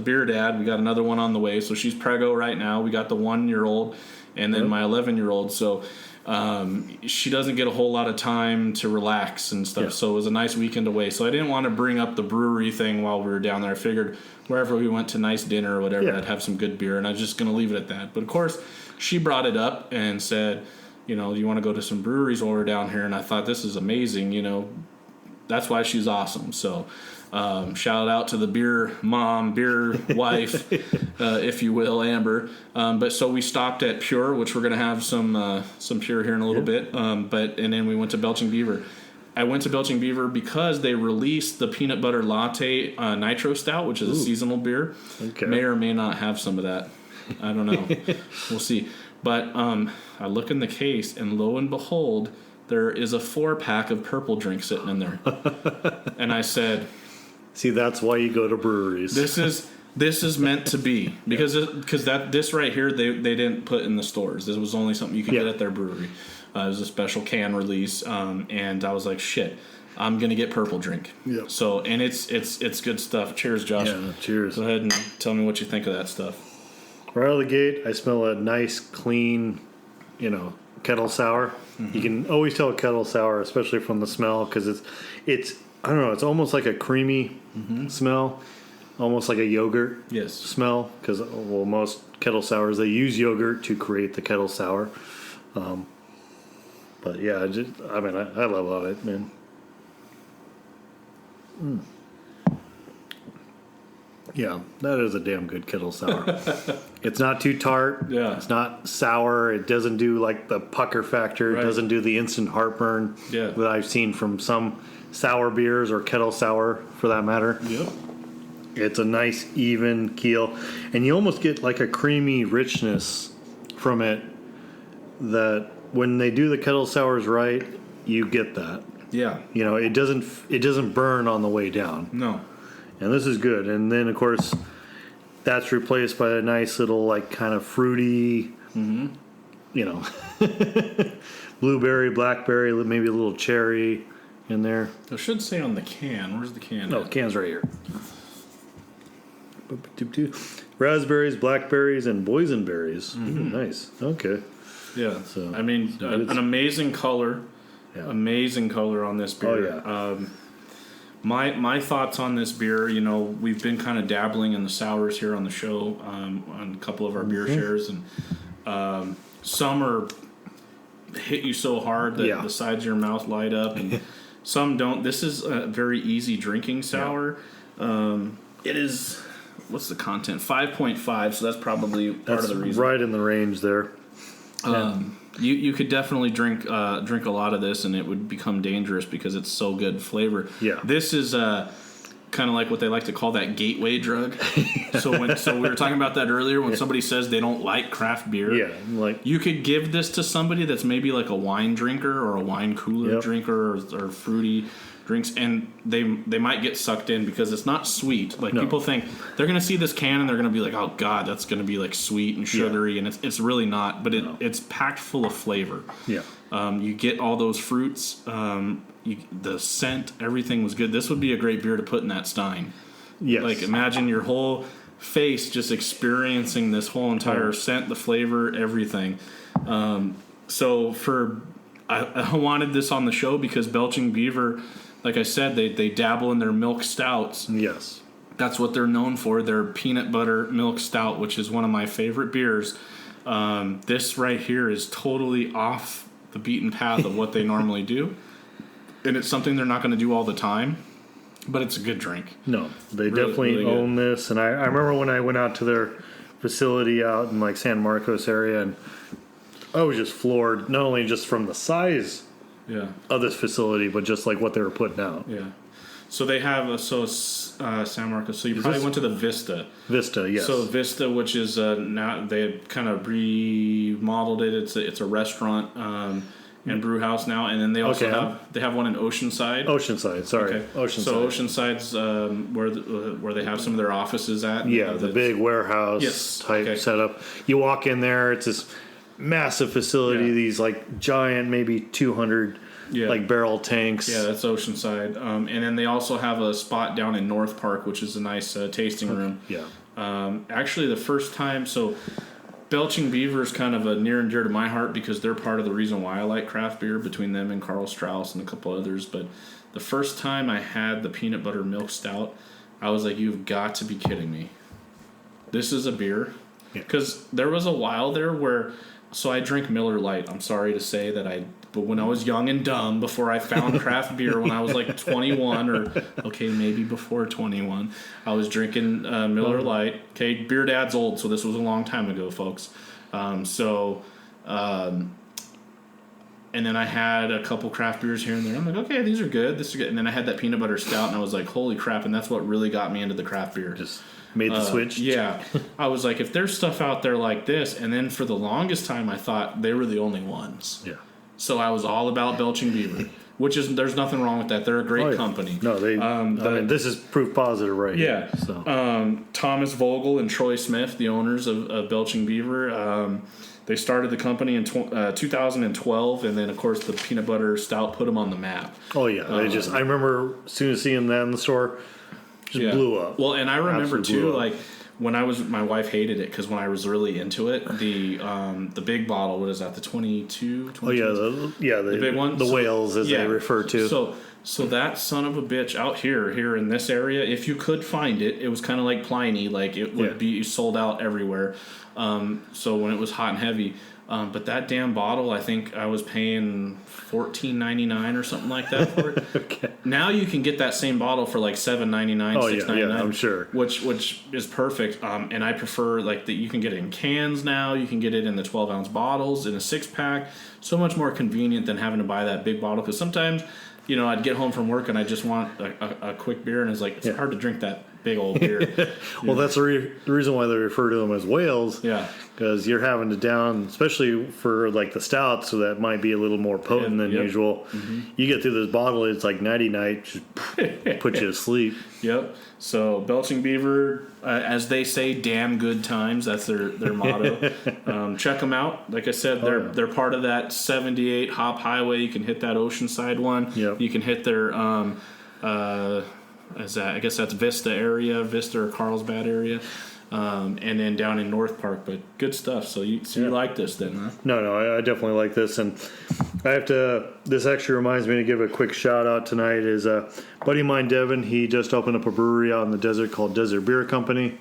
BeerDad, we got another one on the way. So she's preggo right now. We got the 1-year-old and then my 11-year-old. So she doesn't get a whole lot of time to relax and stuff, so it was a nice weekend away. So I didn't want to bring up the brewery thing while we were down there. I figured wherever we went to nice dinner or whatever, I'd have some good beer, and I was just going to leave it at that. But of course, she brought it up and said, do you want to go to some breweries while we're down here? And I thought, this is amazing, that's why she's awesome. So shout out to the beer mom, beer wife, if you will, Amber. But so we stopped at Pure, which we're going to have some Pure here in a little bit. And then we went to Belching Beaver. I went to Belching Beaver because they released the peanut butter latte nitro stout, which is a seasonal beer.
Okay.
May or may not have some of that. I don't know. We'll see. But I look in the case, and lo and behold, there is a 4-pack of Purple Drink sitting in there. And I said,
see, that's why you go to breweries.
This is This is meant to be because this right here they didn't put in the stores. This was only something you could get at their brewery. It was a special can release, and I was like, shit, I'm gonna get Purple Drink.
Yeah.
So and it's good stuff. Cheers, Josh.
Yeah, cheers.
Go ahead and tell me what you think of that stuff.
Right out of the gate, I smell a nice, clean, kettle sour. Mm-hmm. You can always tell a kettle sour, especially from the smell, because it's I don't know, it's almost like a creamy smell. Almost like a yogurt smell, because most kettle sours, they use yogurt to create the kettle sour. But yeah, I love it, man. Yeah, that is a damn good kettle sour. It's not too tart. Yeah. It's not sour. It doesn't do like the pucker factor. Right. It doesn't do the instant heartburn that I've seen from some sour beers or kettle sour for that matter.
Yep.
It's a nice, even keel. And you almost get like a creamy richness from it that when they do the kettle sours right, you get that.
Yeah.
It doesn't burn on the way down.
No.
And this is good. And then, of course, that's replaced by a nice little, like, kind of fruity, blueberry, blackberry, maybe a little cherry in there.
It should say on the can. Where's the can?
No, the can's right here. Raspberries, blackberries, and boysenberries. Mm-hmm. Nice. Okay.
Yeah. So an amazing color. Yeah. Amazing color on this beer.
Oh, yeah.
My thoughts on this beer, we've been kind of dabbling in the sours here on the show on a couple of our beer shares, and some are hit you so hard that the sides of your mouth light up, and some don't. This is a very easy drinking sour. It is, what's the content? 5.5, so that's probably part of the reason.
Right in the range there.
You could definitely drink a lot of this, and it would become dangerous because it's so good flavor.
Yeah,
this is kind of like what they like to call that gateway drug. So we were talking about that earlier when somebody says they don't like craft beer.
Yeah, like
you could give this to somebody that's maybe like a wine drinker or a wine cooler drinker or fruity drinks, and they might get sucked in because it's not sweet. Like people think they're going to see this can and they're going to be like, oh god, that's going to be like sweet and sugary, and it's really not. But it's packed full of flavor.
Yeah,
you get all those fruits. The scent, everything was good. This would be a great beer to put in that stein.
Yes.
Like imagine your whole face just experiencing this whole entire scent, the flavor, everything. So I wanted this on the show because Belching Beaver, like I said, they dabble in their milk stouts.
Yes.
That's what they're known for, their peanut butter milk stout, which is one of my favorite beers. This right here is totally off the beaten path of what they normally do. And it's something they're not going to do all the time, but it's a good drink.
No, they definitely own this. And I remember when I went out to their facility out in like San Marcos area, and I was just floored, not only just from the size of this facility, but just like what they were putting out.
Yeah. So they have San Marcos. So you probably went to the Vista.
Vista, yes.
So Vista, which is now they kind of remodeled it. It's a restaurant and brew house now, and then they also have one in Oceanside.
Oceanside, sorry. Okay. Oceanside.
So Oceanside's where they have some of their offices at.
Yeah, the big warehouse type setup. You walk in there, it's this massive facility. These like giant, maybe 200 like barrel tanks.
Yeah, that's Oceanside. And then they also have a spot down in North Park, which is a nice tasting room.
Yeah.
Actually, the first time, so Belching Beaver is kind of a near and dear to my heart because they're part of the reason why I like craft beer, between them and Carl Strauss and a couple others. But the first time I had the peanut butter milk stout, I was like, you've got to be kidding me. This is a beer? Because there was a while there where, so I drink Miller Lite. I'm sorry to say that but when I was young and dumb, before I found craft beer, when I was like 21 or, maybe before 21, I was drinking Miller Lite. Okay, BeerDad's old, so this was a long time ago, folks. And then I had a couple craft beers here and there. I'm like, okay, these are good. This is good. And then I had that peanut butter stout, and I was like, holy crap, and that's what really got me into the craft beer.
Just made the switch?
Yeah. I was like, if there's stuff out there like this, and then for the longest time I thought they were the only ones.
Yeah.
So I was all about Belching Beaver, which is, there's nothing wrong with that. They're a great company.
No, I mean, this is proof positive right here.
Yeah. So. Thomas Vogel and Troy Smith, the owners of Belching Beaver, they started the company in 2012, and then, of course, the peanut butter stout put them on the map.
Oh, yeah. I remember as soon as seeing that in the store, just blew up.
Well, and I remember, too, like, when my wife hated it because when I was really into it, the big bottle, what is that, the 22?
Oh, yeah, the big one? The whales, as they refer to.
So that son of a bitch out here in this area, if you could find it, it was kind of like Pliny, like it would be sold out everywhere. So when it was hot and heavy, but that damn bottle, I think I was paying $14.99 or something like that for it.
Okay.
Now you can get that same bottle for like $7.99, $6.99.
Yeah, I'm sure.
Which is perfect. And I prefer like that you can get it in cans now. You can get it in the 12-ounce bottles in a 6-pack. So much more convenient than having to buy that big bottle. Because sometimes, I'd get home from work and I just want a quick beer, and it's like it's hard to drink that big old beer.
Well, that's the reason why they refer to them as whales.
Yeah.
Because you're having to down, especially for like the stouts, so that might be a little more potent than usual. Mm-hmm. You get through this bottle, it's like nighty-night, just put you to sleep.
Yep. So Belching Beaver, as they say, damn good times. That's their motto. Check them out. Like I said, they're part of that 78 Hop Highway. You can hit that Oceanside one.
Yep.
You can hit their I guess that's Vista or Carlsbad area. And then down in North Park, but good stuff. So you like this then, huh?
No, I definitely like this, and this actually reminds me to give a quick shout out tonight. Is a buddy of mine, Devin. He just opened up a brewery out in the desert called Desert Beer Company.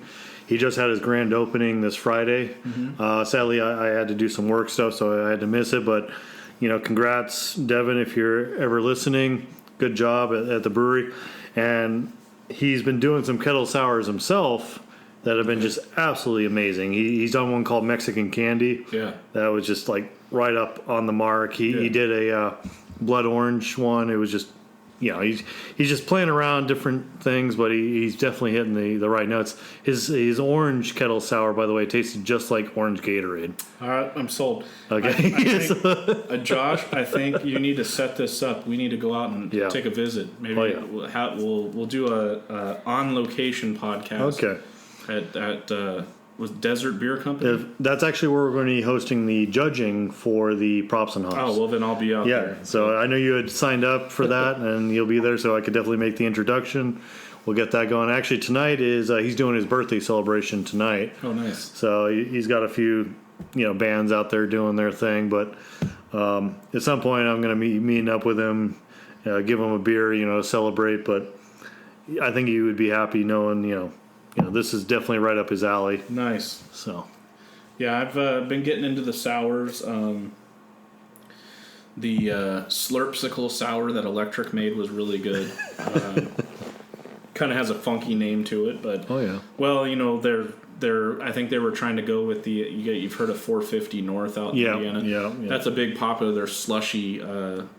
He just had his grand opening this Friday. Mm-hmm. Sadly, I had to do some work stuff, so I had to miss it. But congrats, Devin, if you're ever listening. Good job at the brewery, and he's been doing some kettle sours himself that have been just absolutely amazing. He's done one called Mexican Candy. Yeah. That was just like right up on the mark. He did a blood orange one. It was just, he's just playing around different things, but he's definitely hitting the right notes. His orange kettle sour, by the way, tasted just like orange Gatorade.
All right, I'm sold.
Okay.
I think, Josh, I think you need to set this up. We need to go out and take a visit. Maybe we'll do a on location podcast.
Okay.
At was Desert Beer Company?
That's actually where we're going to be hosting the judging for the props and hops.
Oh, well, then I'll be out there.
Yeah, so I know you had signed up for that, and you'll be there, so I could definitely make the introduction. We'll get that going. Actually, tonight is he's doing his birthday celebration tonight.
Oh, nice.
So he's got a few bands out there doing their thing, but at some point I'm going to be meeting up with him, give him a beer, to celebrate. But I think he would be happy knowing, this is definitely right up his alley.
Nice.
So,
yeah, I've been getting into the sours. The Slurpsicle sour that Electric made was really good. Kind of has a funky name to it, but well, they're I think they were trying to go with you've heard of 450 North out in Indiana. Yeah. That's a big pop of their slushy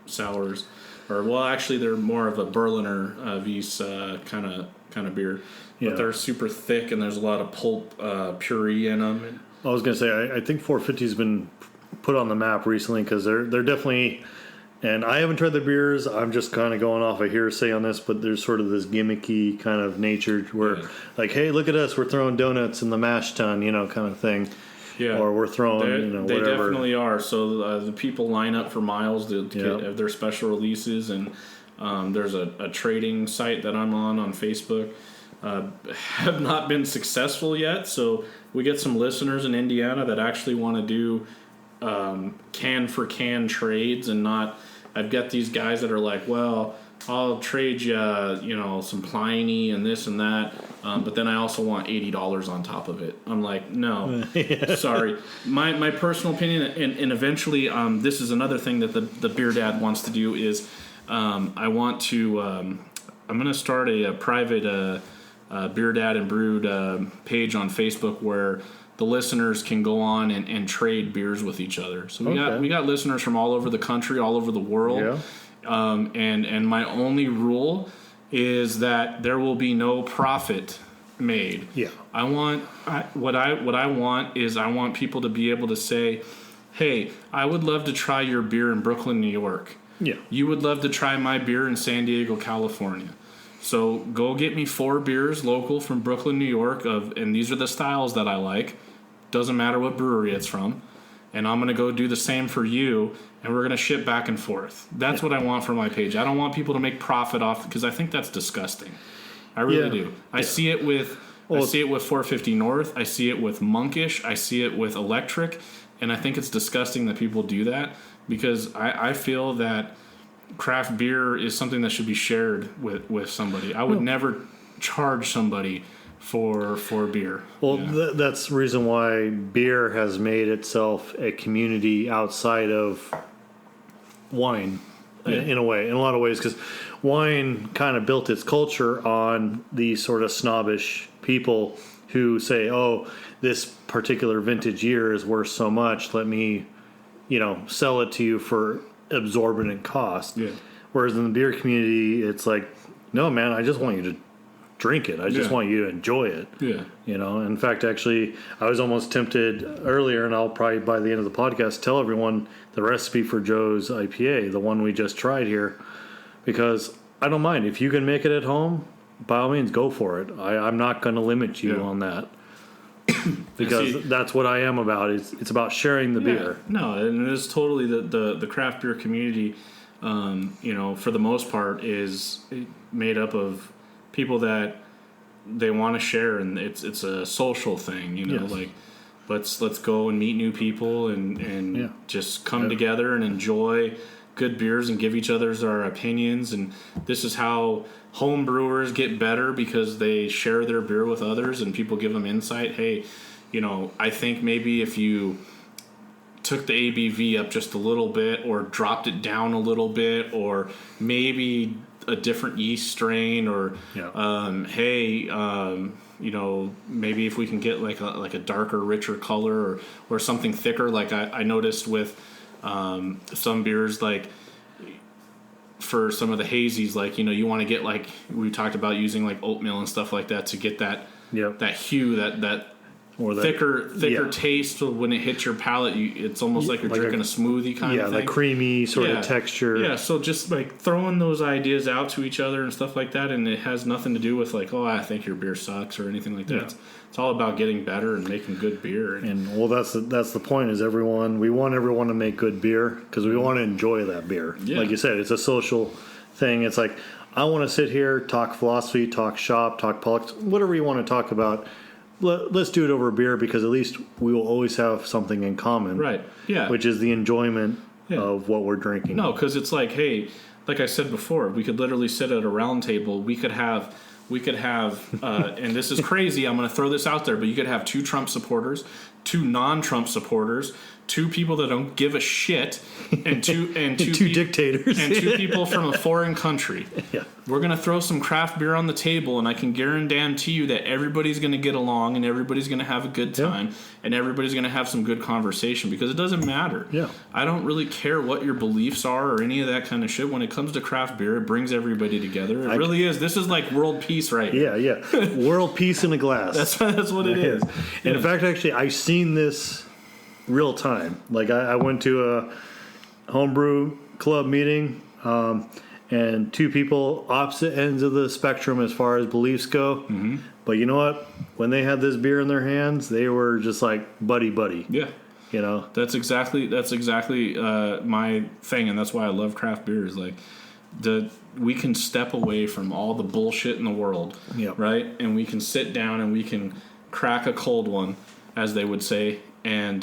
sours. Or well, actually, they're more of a Berliner Weiss kind of beer. But they're super thick, and there's a lot of pulp puree in them.
I was going to say, I think 450's been put on the map recently because they're definitely, and I haven't tried the beers. I'm just kind of going off a hearsay on this, but there's sort of this gimmicky kind of nature where, like, hey, look at us, we're throwing donuts in the mash tun, kind of thing. Yeah. Or we're throwing,
they
whatever. They
definitely are. So the people line up for miles to get their special releases, and there's a trading site that I'm on Facebook. Have not been successful yet, so we get some listeners in Indiana that actually want to do can for can trades, and not. I've got these guys that are like, well, I'll trade you, some Pliny and this and that, but then I also want $80 on top of it. I'm like, no, sorry. My personal opinion, and eventually, this is another thing that the BeerDad wants to do is, I want to. I'm going to start a private. BeerDad and Brewed page on Facebook where the listeners can go on and trade beers with each other. So we got listeners from all over the country, all over the world. Yeah. And my only rule is that there will be no profit made. Yeah. What I want is I want people to be able to say, hey, I would love to try your beer in Brooklyn, New York.
Yeah.
You would love to try my beer in San Diego, California. So go get me 4 beers local from Brooklyn, New York, and these are the styles that I like. Doesn't matter what brewery it's from. And I'm going to go do the same for you, and we're going to ship back and forth. That's what I want for my page. I don't want people to make profit off, because I think that's disgusting. I really do. I see it with 450 North. I see it with Monkish. I see it with Electric. And I think it's disgusting that people do that, because I feel that craft beer is something that should be shared with somebody. I would never charge somebody for beer.
Well, that's the reason why beer has made itself a community outside of wine, in a way, in a lot of ways, because wine kind of built its culture on these sort of snobbish people who say, oh, this particular vintage year is worth so much, let me, sell it to you for exorbitant cost. Yeah. Whereas in the beer community, it's like, no, man, I just want you to drink it. I just want you to enjoy it. Yeah. In fact, actually, I was almost tempted earlier, and I'll probably by the end of the podcast tell everyone the recipe for Joe's IPA, the one we just tried here, because I don't mind. If you can make it at home, by all means, go for it. I'm not going to limit you on that. Because that's what I am about. It's about sharing the beer.
No, and it's totally the craft beer community, for the most part, is made up of people that they want to share, and it's a social thing, like let's go and meet new people and just come together and enjoy good beers and give each other's our opinions. And this is how home brewers get better, because they share their beer with others and people give them insight. Hey, I think maybe if you took the ABV up just a little bit, or dropped it down a little bit, or maybe a different yeast strain, or maybe if we can get like a darker, richer color, or something thicker. Like I noticed with some beers, like for some of the hazies, like you want to get, like we talked about, using like oatmeal and stuff like that to get that that hue, that or that thicker taste. When it hits your palate, it's almost like you're drinking a smoothie kind of thing. Yeah,
like creamy sort of texture.
Yeah, so just like throwing those ideas out to each other and stuff like that, and it has nothing to do with like, oh, I think your beer sucks or anything like that. Yeah. It's all about getting better and making good beer.
And well, that's the point. Is we want everyone to make good beer, because we want to enjoy that beer. Yeah. Like you said, it's a social thing. It's like, I want to sit here, talk philosophy, talk shop, talk politics, whatever you want to talk about. Let's do it over beer, because at least we will always have something in common. Right. Yeah. Which is the enjoyment of what we're drinking.
No, because it's like, hey, like I said before, we could literally sit at a round table. We could have, and this is crazy, I'm going to throw this out there, but you could have 2 Trump supporters, 2 non-Trump supporters, 2 people that don't give a shit, and two
dictators,
and 2 people from a foreign country. Yeah. We're going to throw some craft beer on the table, and I can guarantee you that everybody's going to get along, and everybody's going to have a good time, and everybody's going to have some good conversation, because it doesn't matter. Yeah. I don't really care what your beliefs are or any of that kind of shit. When it comes to craft beer, it brings everybody together. It really is. This is like world peace right here.
Yeah. World peace in a glass.
That's what it is.
And in fact, actually, I've seen this real time. Like I went to a homebrew club meeting, and 2 people opposite ends of the spectrum as far as beliefs go. Mm-hmm. But you know what? When they had this beer in their hands, they were just like buddy. Yeah.
That's exactly my thing, and that's why I love craft beers. Like we can step away from all the bullshit in the world, right? And we can sit down and we can crack a cold one, as they would say, and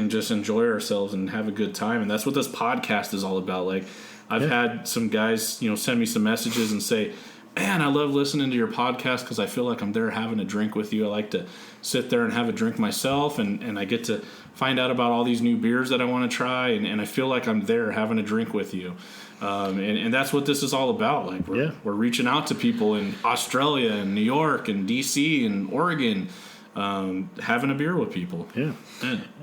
just enjoy ourselves and have a good time. And that's what this podcast is all about. Like, I've had some guys, send me some messages and say, man, I love listening to your podcast, because I feel like I'm there having a drink with you. I like to sit there and have a drink myself, and I get to find out about all these new beers that I want to try, and I feel like I'm there having a drink with you. And that's what this is all about. Like, we're reaching out to people in Australia and New York and DC and Oregon, having a beer with people. Yeah.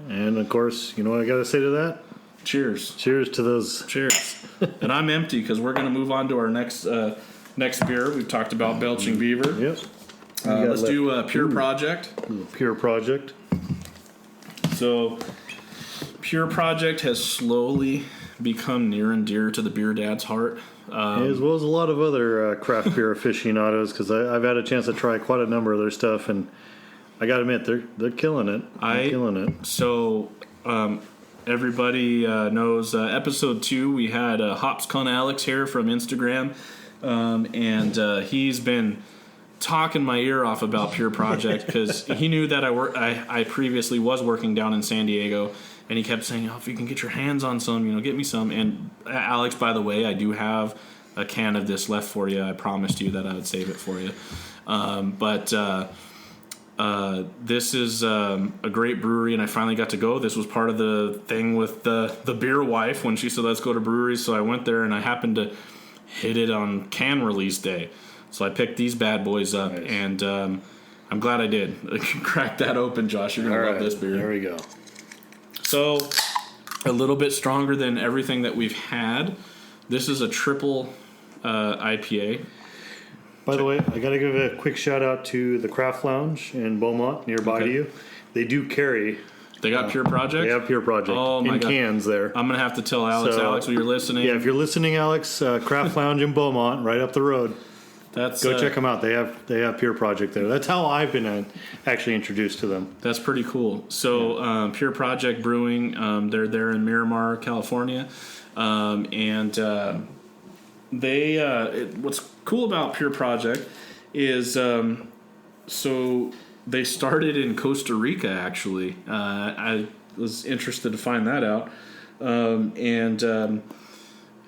And of course, you know what I got to say to that?
Cheers.
Cheers to those.
Cheers. And I'm empty, because we're going to move on to our next beer. We've talked about Belching Beaver.
Yep.
Let's do Pure Project.
Pure Project.
So, Pure Project has slowly become near and dear to the Beer Dad's heart.
As well as a lot of other craft beer aficionados, because I've had a chance to try quite a number of their stuff, and I got to admit, they're killing it. They're killing it.
So, everybody knows episode 2, we had Hopscon Alex here from Instagram, and he's been talking my ear off about Pure Project because he knew that I previously was working down in San Diego, and he kept saying, "Oh, if you can get your hands on some, get me some." And Alex, by the way, I do have a can of this left for you. I promised you that I would save it for you. But this is a great brewery, and I finally got to go. This was part of the thing with the beer wife when she said, "Let's go to breweries." So I went there, and I happened to hit it on can release day. So I picked these bad boys up, nice. And I'm glad I did. Crack that open, Josh. You're going to love this beer.
There we go.
So a little bit stronger than everything that we've had. This is a triple IPA.
By the way, I got to give a quick shout out to the Craft Lounge in Beaumont, nearby to you. They do carry.
They got Pure Project?
They have Pure Project in cans there.
I'm going to have to tell Alex. So, Alex, when you're listening.
Yeah, if you're listening, Alex, Craft Lounge in Beaumont, right up the road. Go check them out. They have Pure Project there. That's how I've been actually introduced to them.
That's pretty cool. So Pure Project Brewing, they're there in Miramar, California, and what's cool about Pure Project is so they started in Costa Rica. Actually, I was interested to find that out, and.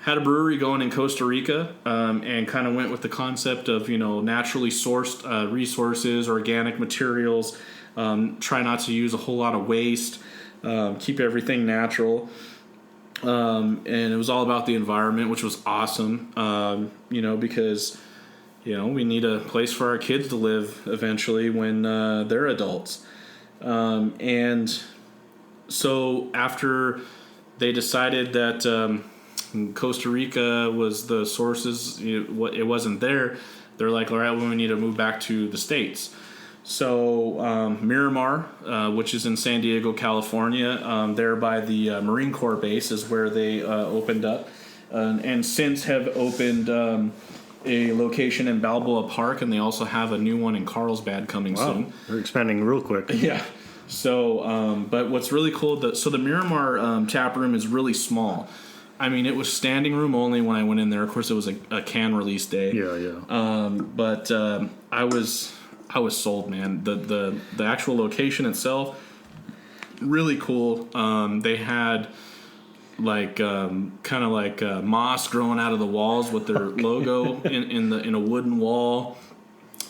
Had a brewery going in Costa Rica, and kind of went with the concept of naturally sourced resources, organic materials. Try not to use a whole lot of waste. Keep everything natural, and it was all about the environment, which was awesome. Because we need a place for our kids to live eventually when they're adults, and so after they decided that. Costa Rica was the sources. It wasn't there. They're like, all right, well, we need to move back to the States. So Miramar, which is in San Diego, California, there by the Marine Corps base is where they opened up, and since have opened a location in Balboa Park, and they also have a new one in Carlsbad coming soon.
They're expanding real quick.
Yeah. So, but what's really cool, the Miramar tap room is really small. I mean, it was standing room only when I went in there. Of course, it was a can release day.
Yeah.
But I was sold, man. The actual location itself, really cool. They had kind of like moss growing out of the walls with their logo in a wooden wall.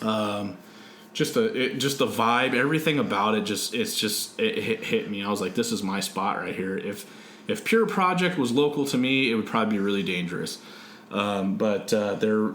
Just the vibe, everything about it. It hit me. I was like, this is my spot right here. If Pure Project was local to me, it would probably be really dangerous. But they're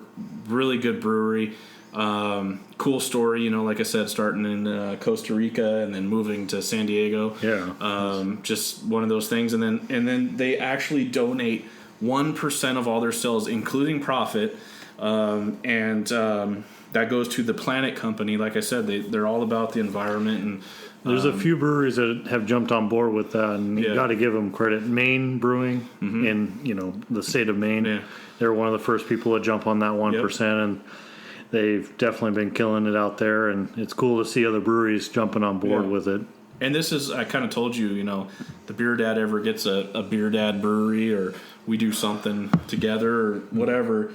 really good brewery. Cool story, like I said, starting in Costa Rica and then moving to San Diego.
Yeah.
Just one of those things. And then they actually donate 1% of all their sales, including profit, and that goes to the Planet Company. Like I said, they're all about the environment and.
There's a few breweries that have jumped on board with that, and you got to give them credit. Maine Brewing in the state of Maine, they're one of the first people to jump on that 1%, and they've definitely been killing it out there. And it's cool to see other breweries jumping on board with it.
And this is, I kind of told you, the BeerDad ever gets a BeerDad brewery, or we do something together, or whatever.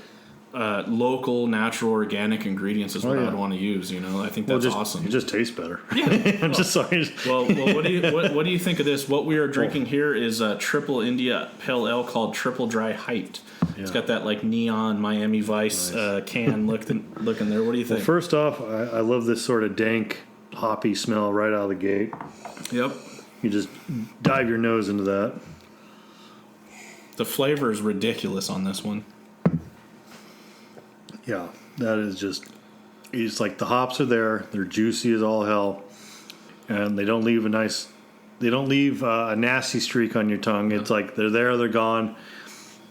Local, natural, organic ingredients is what I'd want to use. I think that's awesome.
It just tastes better.
Yeah,
I'm just sorry.
Well, what do you think of this? What we are drinking here is a Triple India Pale Ale called Triple Dry Hyped. Yeah. It's got that neon Miami Vice can looking there. What do you think?
Well, first off, I love this sort of dank, hoppy smell right out of the gate.
Yep.
You just dive your nose into that.
The flavor is ridiculous on this one.
Yeah, that is it's like the hops are there. They're juicy as all hell, and they don't leave a nasty streak on your tongue. It's like they're there, they're gone.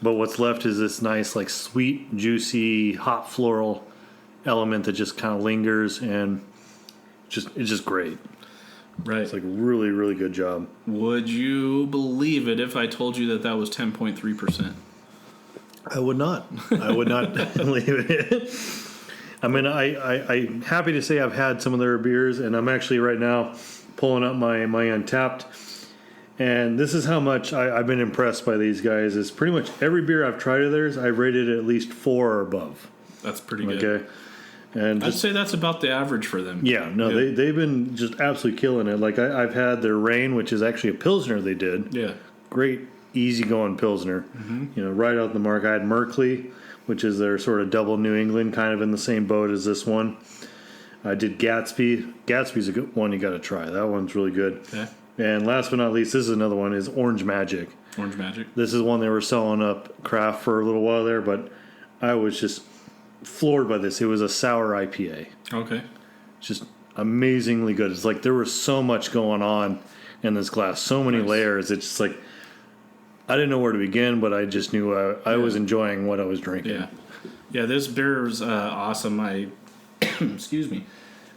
But what's left is this nice, sweet, juicy, hot floral element that just kind of lingers, and it's just great.
Right.
It's like really, really good job.
Would you believe it if I told you that that was 10.3%?
I would not. I would not believe it. I mean, I'm happy to say I've had some of their beers, and I'm actually right now pulling up my Untapped. And this is how much I've been impressed by these guys. Is pretty much every beer I've tried of theirs, I've rated at least 4 or above.
That's pretty good.
Okay. And
I'd say that's about the average for them.
Yeah, no,
Yeah.
they've been just absolutely killing it. Like I've had their Rain, which is actually a Pilsner they did.
Yeah.
Great, easygoing Pilsner. You know, right out the mark. I had Merkley, which is their sort of double New England, kind of in the same boat as this one. I did Gatsby. Gatsby's a good one you got to try. That one's really good.
Okay.
And last but not least, this is another one, is Orange Magic.
Orange Magic.
This is one they were selling up craft for a little while there, but I was just floored by this. It was a sour IPA.
Okay.
Just amazingly good. It's like there was so much going on in this glass, so many layers. It's just like I didn't know where to begin, but I just knew I was enjoying what I was drinking.
Yeah. Yeah, this beer is awesome. Excuse me.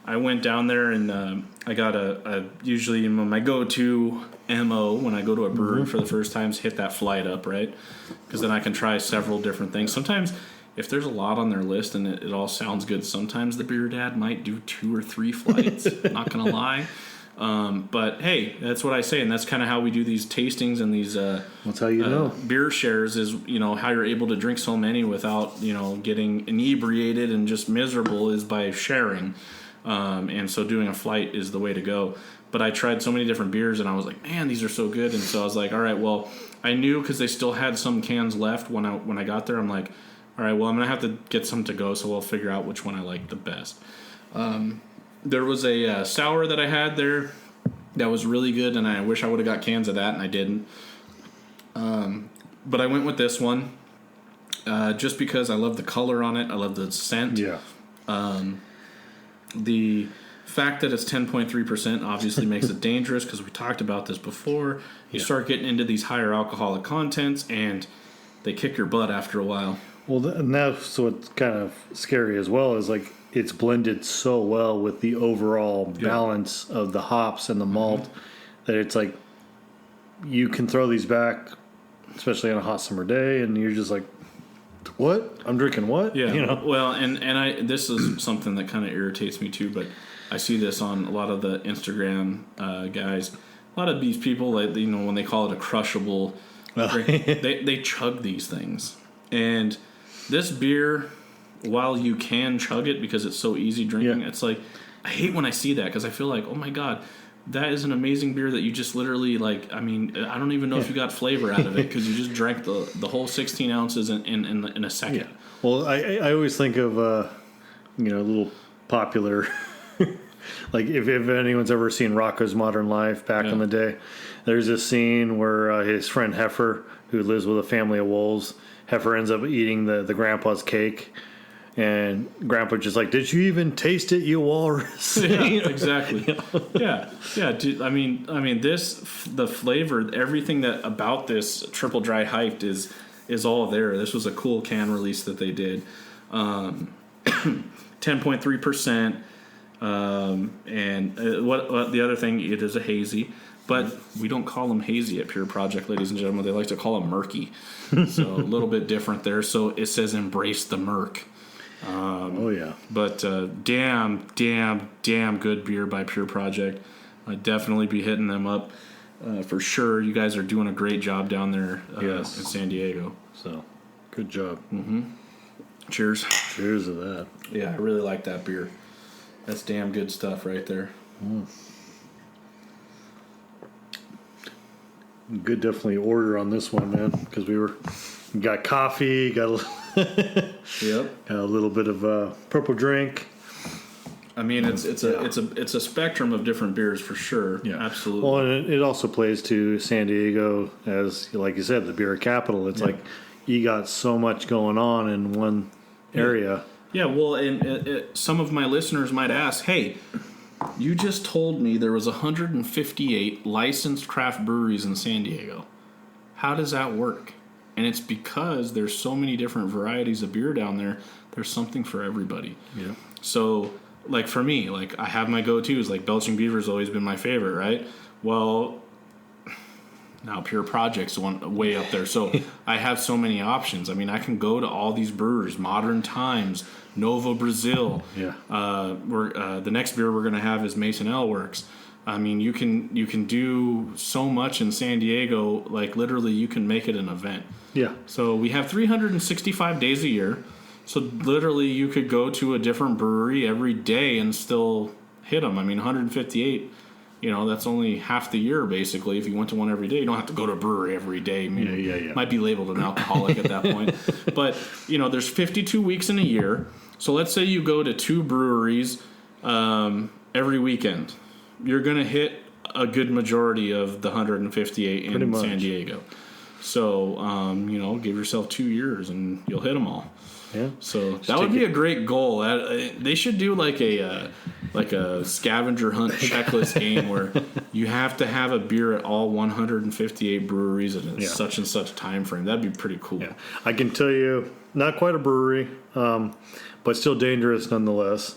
I went down there and I got a usually my go-to MO when I go to a brewery for the first time is hit that flight up, right? Because then I can try several different things. Sometimes if there's a lot on their list and it all sounds good, sometimes the BeerDad might do 2 or 3 flights. Not gonna lie. But hey, that's what I say, and that's kind of how we do these tastings and these
That's how you know.
beer shares is, how you're able to drink so many without, getting inebriated and just miserable is by sharing. And so doing a flight is the way to go. But I tried so many different beers and I was like, man, these are so good. And so I was like, all right, well, I knew because they still had some cans left when I got there. I'm like, all right, well, I'm going to have to get some to go, so we'll figure out which one I like the best. There was a sour that I had there that was really good, and I wish I would have got cans of that, and I didn't. But I went with this one just because I love the color on it. I love the scent.
Yeah.
The fact that it's 10.3% obviously makes it dangerous because we talked about this before. You start getting into these higher alcoholic contents, and they kick your butt after a while.
Well, and that's what's kind of scary as well, is like it's blended so well with the overall balance of the hops and the malt that it's like you can throw these back, especially on a hot summer day, and you're just like, what? I'm drinking what?
Yeah. Well, and this is something that kind of irritates me too, but I see this on a lot of the Instagram guys. A lot of these people, like, when they call it a crushable drink, they chug these things. And this beer, while you can chug it because it's so easy drinking, it's like, I hate when I see that because I feel like, oh my God, that is an amazing beer that you just literally, like, I mean, I don't even know if you got flavor out of it because you just drank the whole 16 ounces in a second.
Yeah. Well, I always think of, a little popular, like if anyone's ever seen Rocco's Modern Life back in the day, there's a scene where his friend Heifer, who lives with a family of wolves, Heifer ends up eating the grandpa's cake. And Grandpa just like, did you even taste it, you walrus?
Yeah, exactly. Yeah. Dude, I mean, the flavor, everything that about this triple dry hyped is all there. This was a cool can release that they did. 10.3%. And what the other thing? It is a hazy, but we don't call them hazy at Pure Project, ladies and gentlemen. They like to call them murky. So a little bit different there. So it says embrace the murk. But damn good beer by Pure Project. I'd definitely be hitting them up for sure. You guys are doing a great job down there in San Diego.
So, good job.
Cheers.
Cheers to that.
Yeah, I really like that beer. That's damn good stuff right there.
Good, definitely order on this one, man, because we got coffee, got a little bit of purple drink.
I mean, it's a spectrum of different beers for sure. Yeah, absolutely.
Well, and it also plays to San Diego as, like you said, the beer capital. It's like you got so much going on in one area.
Yeah, well, and some of my listeners might ask, hey, you just told me there was 158 licensed craft breweries in San Diego. How does that work? And it's because there's so many different varieties of beer down there. There's something for everybody. Yeah. So like for me, like I have my go-tos. Like Belching Beaver's always been my favorite, right? Well, now Pure Project's one way up there, so I have so many options. I mean, I can go to all these brewers, Modern Times, Novo Brazil.
Yeah.
The next beer we're gonna have is Mason Ale Works. I mean, you can do so much in San Diego. Like literally, you can make it an event.
Yeah.
So we have 365 days a year. So literally, you could go to a different brewery every day and still hit them. I mean, 158. That's only half the year basically. If you went to one every day, you don't have to go to a brewery every day. I mean,
Yeah.
Might be labeled an alcoholic at that point. But there's 52 weeks in a year. So let's say you go to 2 breweries every weekend. You're going to hit a good majority of the 158 in San Diego. So, give yourself 2 years and you'll hit them all.
Yeah.
So that would be a great goal. They should do like a scavenger hunt checklist game where you have to have a beer at all 158 breweries in such and such time frame. That'd be pretty cool.
Yeah. I can tell you, not quite a brewery, but still dangerous nonetheless,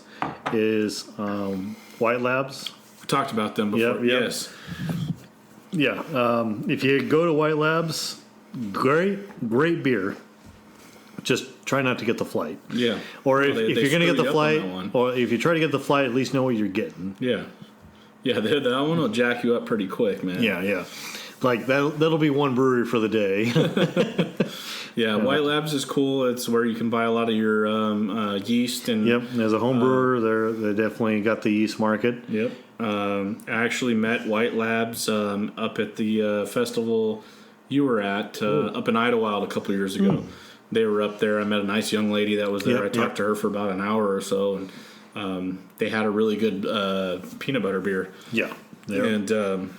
is White Labs.
We talked about them before.
Yep.
Yes.
Yeah. If you go to White Labs, great beer. Just try not to get the flight.
Yeah.
Or if you're going to get the flight,
or
if you try to get the flight, at least know what you're getting.
Yeah. Yeah, that one will jack you up pretty quick, man.
Yeah. Like that'll be one brewery for the day.
Yeah, White Labs is cool. It's where you can buy a lot of your yeast and.
Yep. As a home brewer, they definitely got the yeast market.
Yep. I actually met White Labs up at the festival you were at up in Idlewild a couple years ago. They were up there. I met a nice young lady that was there. I talked to her for about an hour or so, and they had a really good peanut butter beer.
Yeah.
And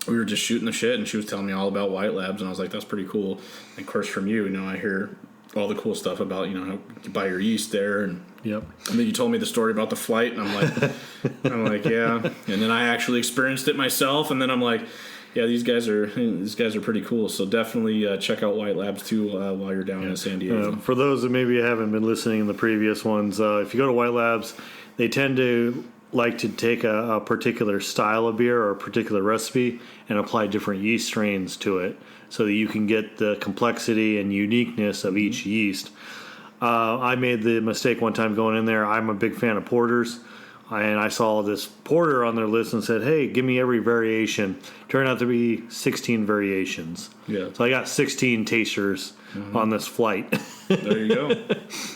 we were just shooting the shit, and she was telling me all about White Labs, and I was like, that's pretty cool. And of course, from you, I hear all the cool stuff about, how you buy your yeast there. And
Yep.
And then you told me the story about the flight, and I'm like, yeah. And then I actually experienced it myself, and then I'm like, yeah, these guys are pretty cool. So definitely check out White Labs too while you're down in San Diego.
For those that maybe haven't been listening in the previous ones, if you go to White Labs, they tend to like to take a particular style of beer or a particular recipe and apply different yeast strains to it so that you can get the complexity and uniqueness of each yeast. I made the mistake one time going in there. I'm a big fan of porters. And I saw this porter on their list and said, hey, give me every variation. Turned out to be 16 variations.
Yeah.
So I got 16 tasters on this flight.
There you go.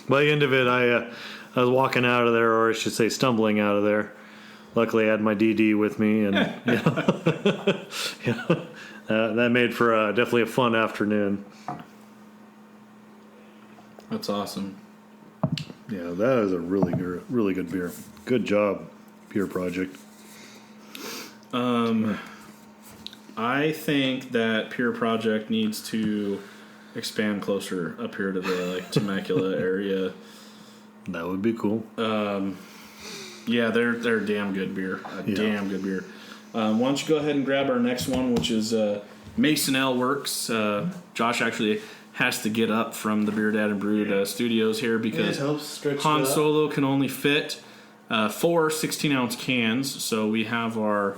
By the end of it, I was walking out of there, or I should say stumbling out of there. Luckily, I had my DD with me. And that made for definitely a fun afternoon.
That's awesome.
Yeah, that is a really good beer. Good job, Pure Project.
I think that Pure Project needs to expand closer up here to the Temecula area.
That would be cool.
Yeah, they're damn good beer. Damn good beer. Why don't you go ahead and grab our next one, which is Mason Ale Works. Josh actually has to get up from the BeerDad and Brewed studios here because Han Solo can only fit 4 16-ounce cans. So we have our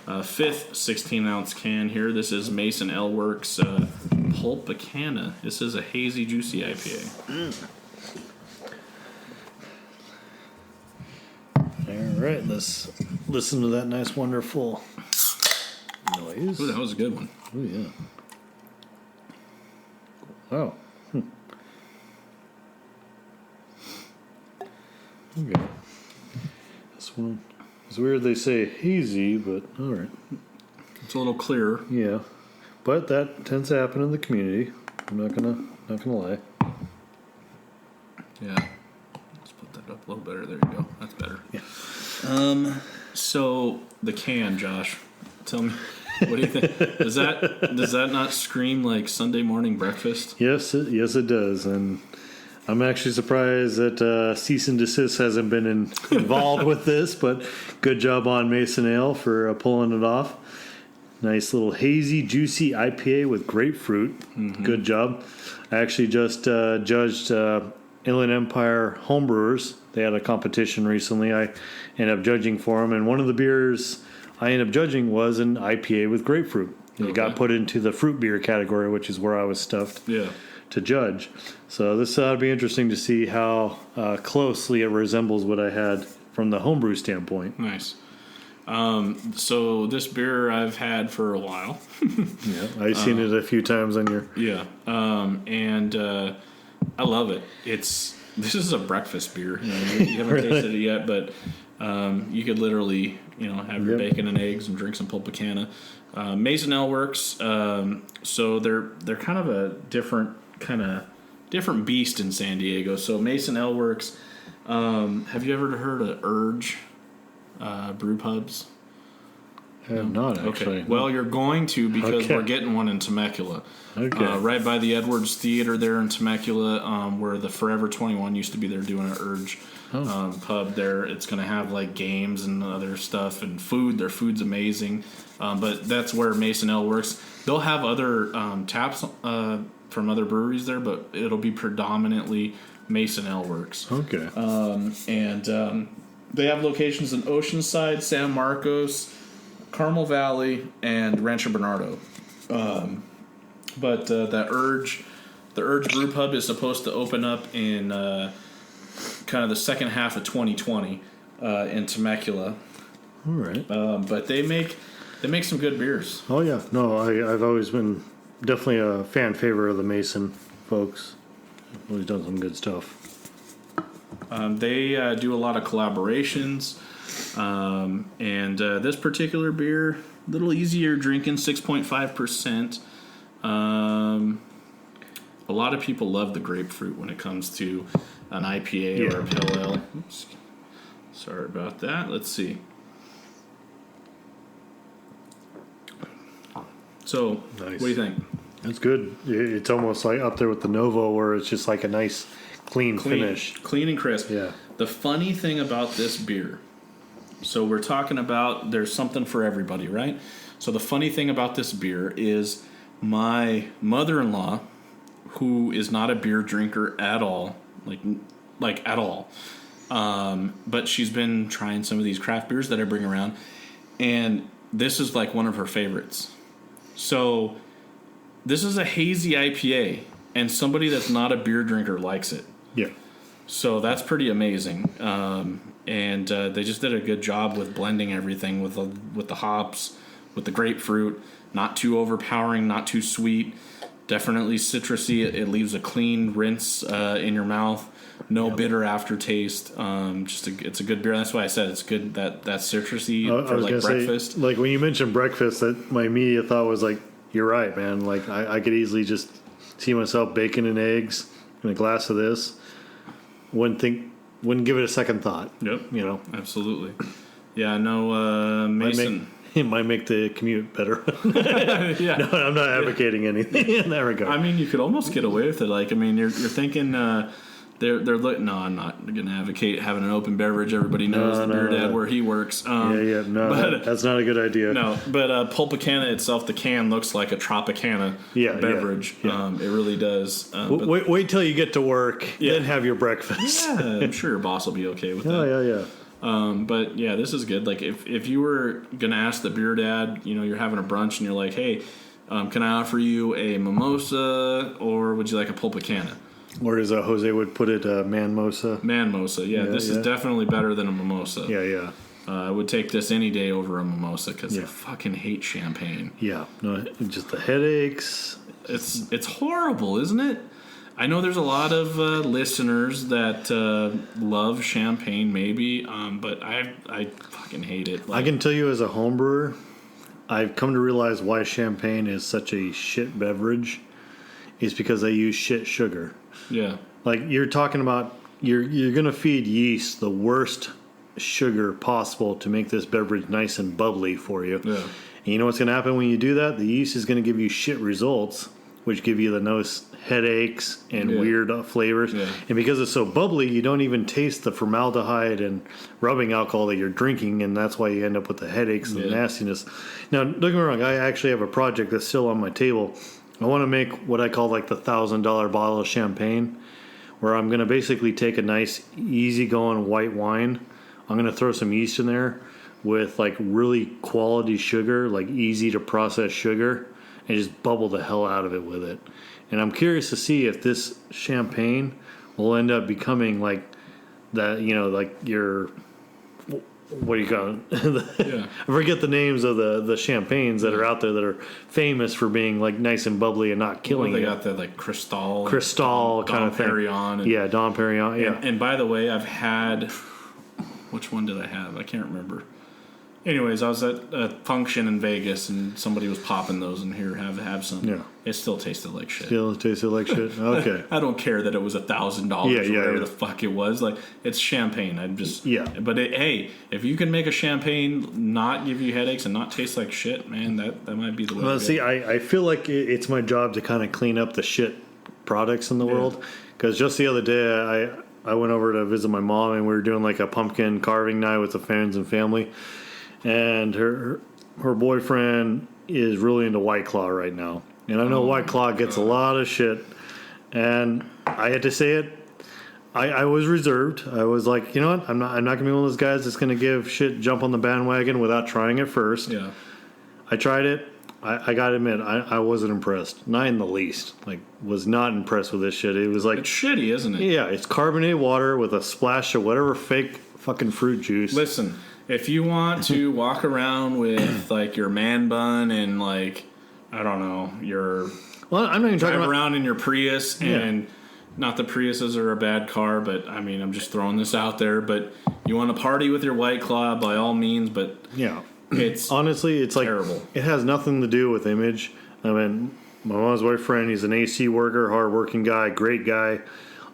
5th 16-ounce can here. This is Mason Ale Works Pulpicana. This is a hazy, juicy IPA.
All right, let's listen to that nice, wonderful noise.
Ooh, that was a good one.
Oh, yeah. Oh. Okay. This one is weird. They say hazy, but all right.
It's a little clearer.
Yeah, but that tends to happen in the community. I'm not gonna lie.
Yeah. Let's put that up a little better. There you go. That's better.
Yeah.
So the can, Josh. Tell me, what do you think? Does that not scream like Sunday morning breakfast?
Yes, it does, and I'm actually surprised that cease and desist hasn't been involved with this. But good job on Mason Ale for pulling it off. Nice little hazy, juicy IPA with grapefruit. Mm-hmm. Good job. I actually just judged Inland Empire Homebrewers. They had a competition recently. I ended up judging for them, and one of the beers I ended up judging was an IPA with grapefruit. It got put into the fruit beer category, which is where I was stuffed to judge. So this ought to be interesting to see how closely it resembles what I had from the homebrew standpoint.
Nice. So this beer I've had for a while.
Yeah, I've seen it a few times on your...
Yeah. And I love it. This is a breakfast beer. You haven't tasted it yet, but you could literally, have your bacon and eggs and drink some Pulpicana. Mason Ale Works. So they're kind of a different beast in San Diego. So Mason Ale Works. Have you ever heard of Urge brew pubs?
I have not, actually.
Okay. Well, you're going to, because we're getting one in Temecula.
Okay.
Right by the Edwards Theater there in Temecula, where the Forever 21 used to be. They're doing an Urge pub there. It's going to have like games and other stuff and food. Their food's amazing. But that's where Mason Ale Works. They'll have other taps from other breweries there, but it'll be predominantly Mason Ale Works.
Okay.
And they have locations in Oceanside, San Marcos, Carmel Valley, and Rancho Bernardo. But the Urge Brew Pub is supposed to open up in kind of the second half of 2020 in Temecula.
All right.
But they make some good beers.
Oh yeah, no, I've always been definitely a fan favorite of the Mason folks. Always done some good stuff.
They do a lot of collaborations, and this particular beer, a little easier drinking, 6.5%. A lot of people love the grapefruit when it comes to an IPA or a pale ale. Oops. Sorry about that. Let's see. So,
Nice.
What do you think?
It's good. It's almost like up there with the Novo, where it's just like a nice, clean finish.
Clean and crisp.
Yeah.
The funny thing about this beer, so we're talking about there's something for everybody, right? So the funny thing about this beer is my mother-in-law, who is not a beer drinker at all, like at all, but she's been trying some of these craft beers that I bring around, and this is like one of her favorites. So this is a hazy IPA, and somebody that's not a beer drinker likes it.
Yeah.
So that's pretty amazing. And they just did a good job with blending everything with the hops, with the grapefruit. Not too overpowering, not too sweet. Definitely citrusy. It leaves a clean rinse in your mouth. No bitter aftertaste. It's a good beer. That's why I said it's good. That citrusy for like breakfast.
Say, like when you mentioned breakfast, that my immediate thought was like, you're right, man. Like I could easily just see myself bacon and eggs and a glass of this. Wouldn't give it a second thought.
Yep. Absolutely. Yeah. No. Mason.
It might make the commute better.
Yeah.
No, I'm not advocating anything in that regard.
I mean, you could almost get away with it. Like, I mean, you're thinking they're no, I'm not going to advocate having an open beverage. Everybody knows the BeerDad where he works.
That's not a good idea.
No, but Pulpicana itself, the can looks like a Tropicana beverage.
Yeah.
It really does.
Wait till you get to work, then have your breakfast.
Yeah, I'm sure your boss will be okay with that.
Yeah.
But yeah, this is good. Like if you were gonna ask the BeerDad, you're having a brunch and you're like, hey, can I offer you a mimosa or would you like a Pulpicana?
Or as Jose would put it, manmosa.
Manmosa, yeah. This is definitely better than a mimosa.
Yeah.
I would take this any day over a mimosa because I fucking hate champagne.
Yeah, no, just the headaches.
It's horrible, isn't it? I know there's a lot of listeners that love champagne, maybe, but I fucking hate it.
I can tell you as a home brewer, I've come to realize why champagne is such a shit beverage. Is because they use shit sugar.
Yeah.
Like you're talking about, you're going to feed yeast the worst sugar possible to make this beverage nice and bubbly for you.
Yeah.
And you know what's going to happen when you do that? The yeast is going to give you shit results, which give you the nose headaches and weird flavors.
Yeah.
And because it's so bubbly, you don't even taste the formaldehyde and rubbing alcohol that you're drinking, and that's why you end up with the headaches and the nastiness. Now, don't get me wrong, I actually have a project that's still on my table. I want to make what I call like the $1,000 bottle of champagne, where I'm going to basically take a nice, easygoing white wine. I'm going to throw some yeast in there with like really quality sugar, like easy to process sugar, and just bubble the hell out of it with it. And I'm curious to see if this champagne will end up becoming like that, like your, what do you call it?
Yeah.
I forget the names of the champagnes that are out there that are famous for being like nice and bubbly and not killing
They
you.
got that like Cristal
Kind of thing.
Perignon.
Yeah, Dom Perignon. Yeah.
And by the way, I've had, which one did I have? I can't remember. Anyways, I was at a function in Vegas and somebody was popping those in here. Have some.
Yeah.
It still tasted like shit.
Still tasted like shit. Okay.
I don't care that it was $1,000 or whatever the fuck it was. Like, it's champagne. I'm just But hey, if you can make a champagne not give you headaches and not taste like shit, man, that might be the way.
Well, see, I feel like it's my job to kind of clean up the shit products in the world. Because just the other day, I went over to visit my mom and we were doing like a pumpkin carving night with the friends and family. And her boyfriend is really into White Claw right now. And I know White Claw gets a lot of shit. And I had to say it. I was reserved. I was like, you know what? I'm not gonna be one of those guys that's gonna give shit jump on the bandwagon without trying it first.
Yeah.
I tried it. I gotta admit, I wasn't impressed. Not in the least. Like, was not impressed with this shit. It was like,
It's shitty, isn't it?
yeah, it's carbonated water with a splash of whatever fake fucking fruit juice.
Listen, if you want to walk around with like your man bun and like, I don't know, your
Well, I'm not even talking
drive
about
around in your Prius and not that Priuses are a bad car, but I mean, I'm just throwing this out there. But you want to party with your White Claw, by all means. But it's
honestly, it's
terrible.
Like it has nothing to do with image. I mean, my mom's boyfriend, he's an AC worker, hardworking guy, great guy.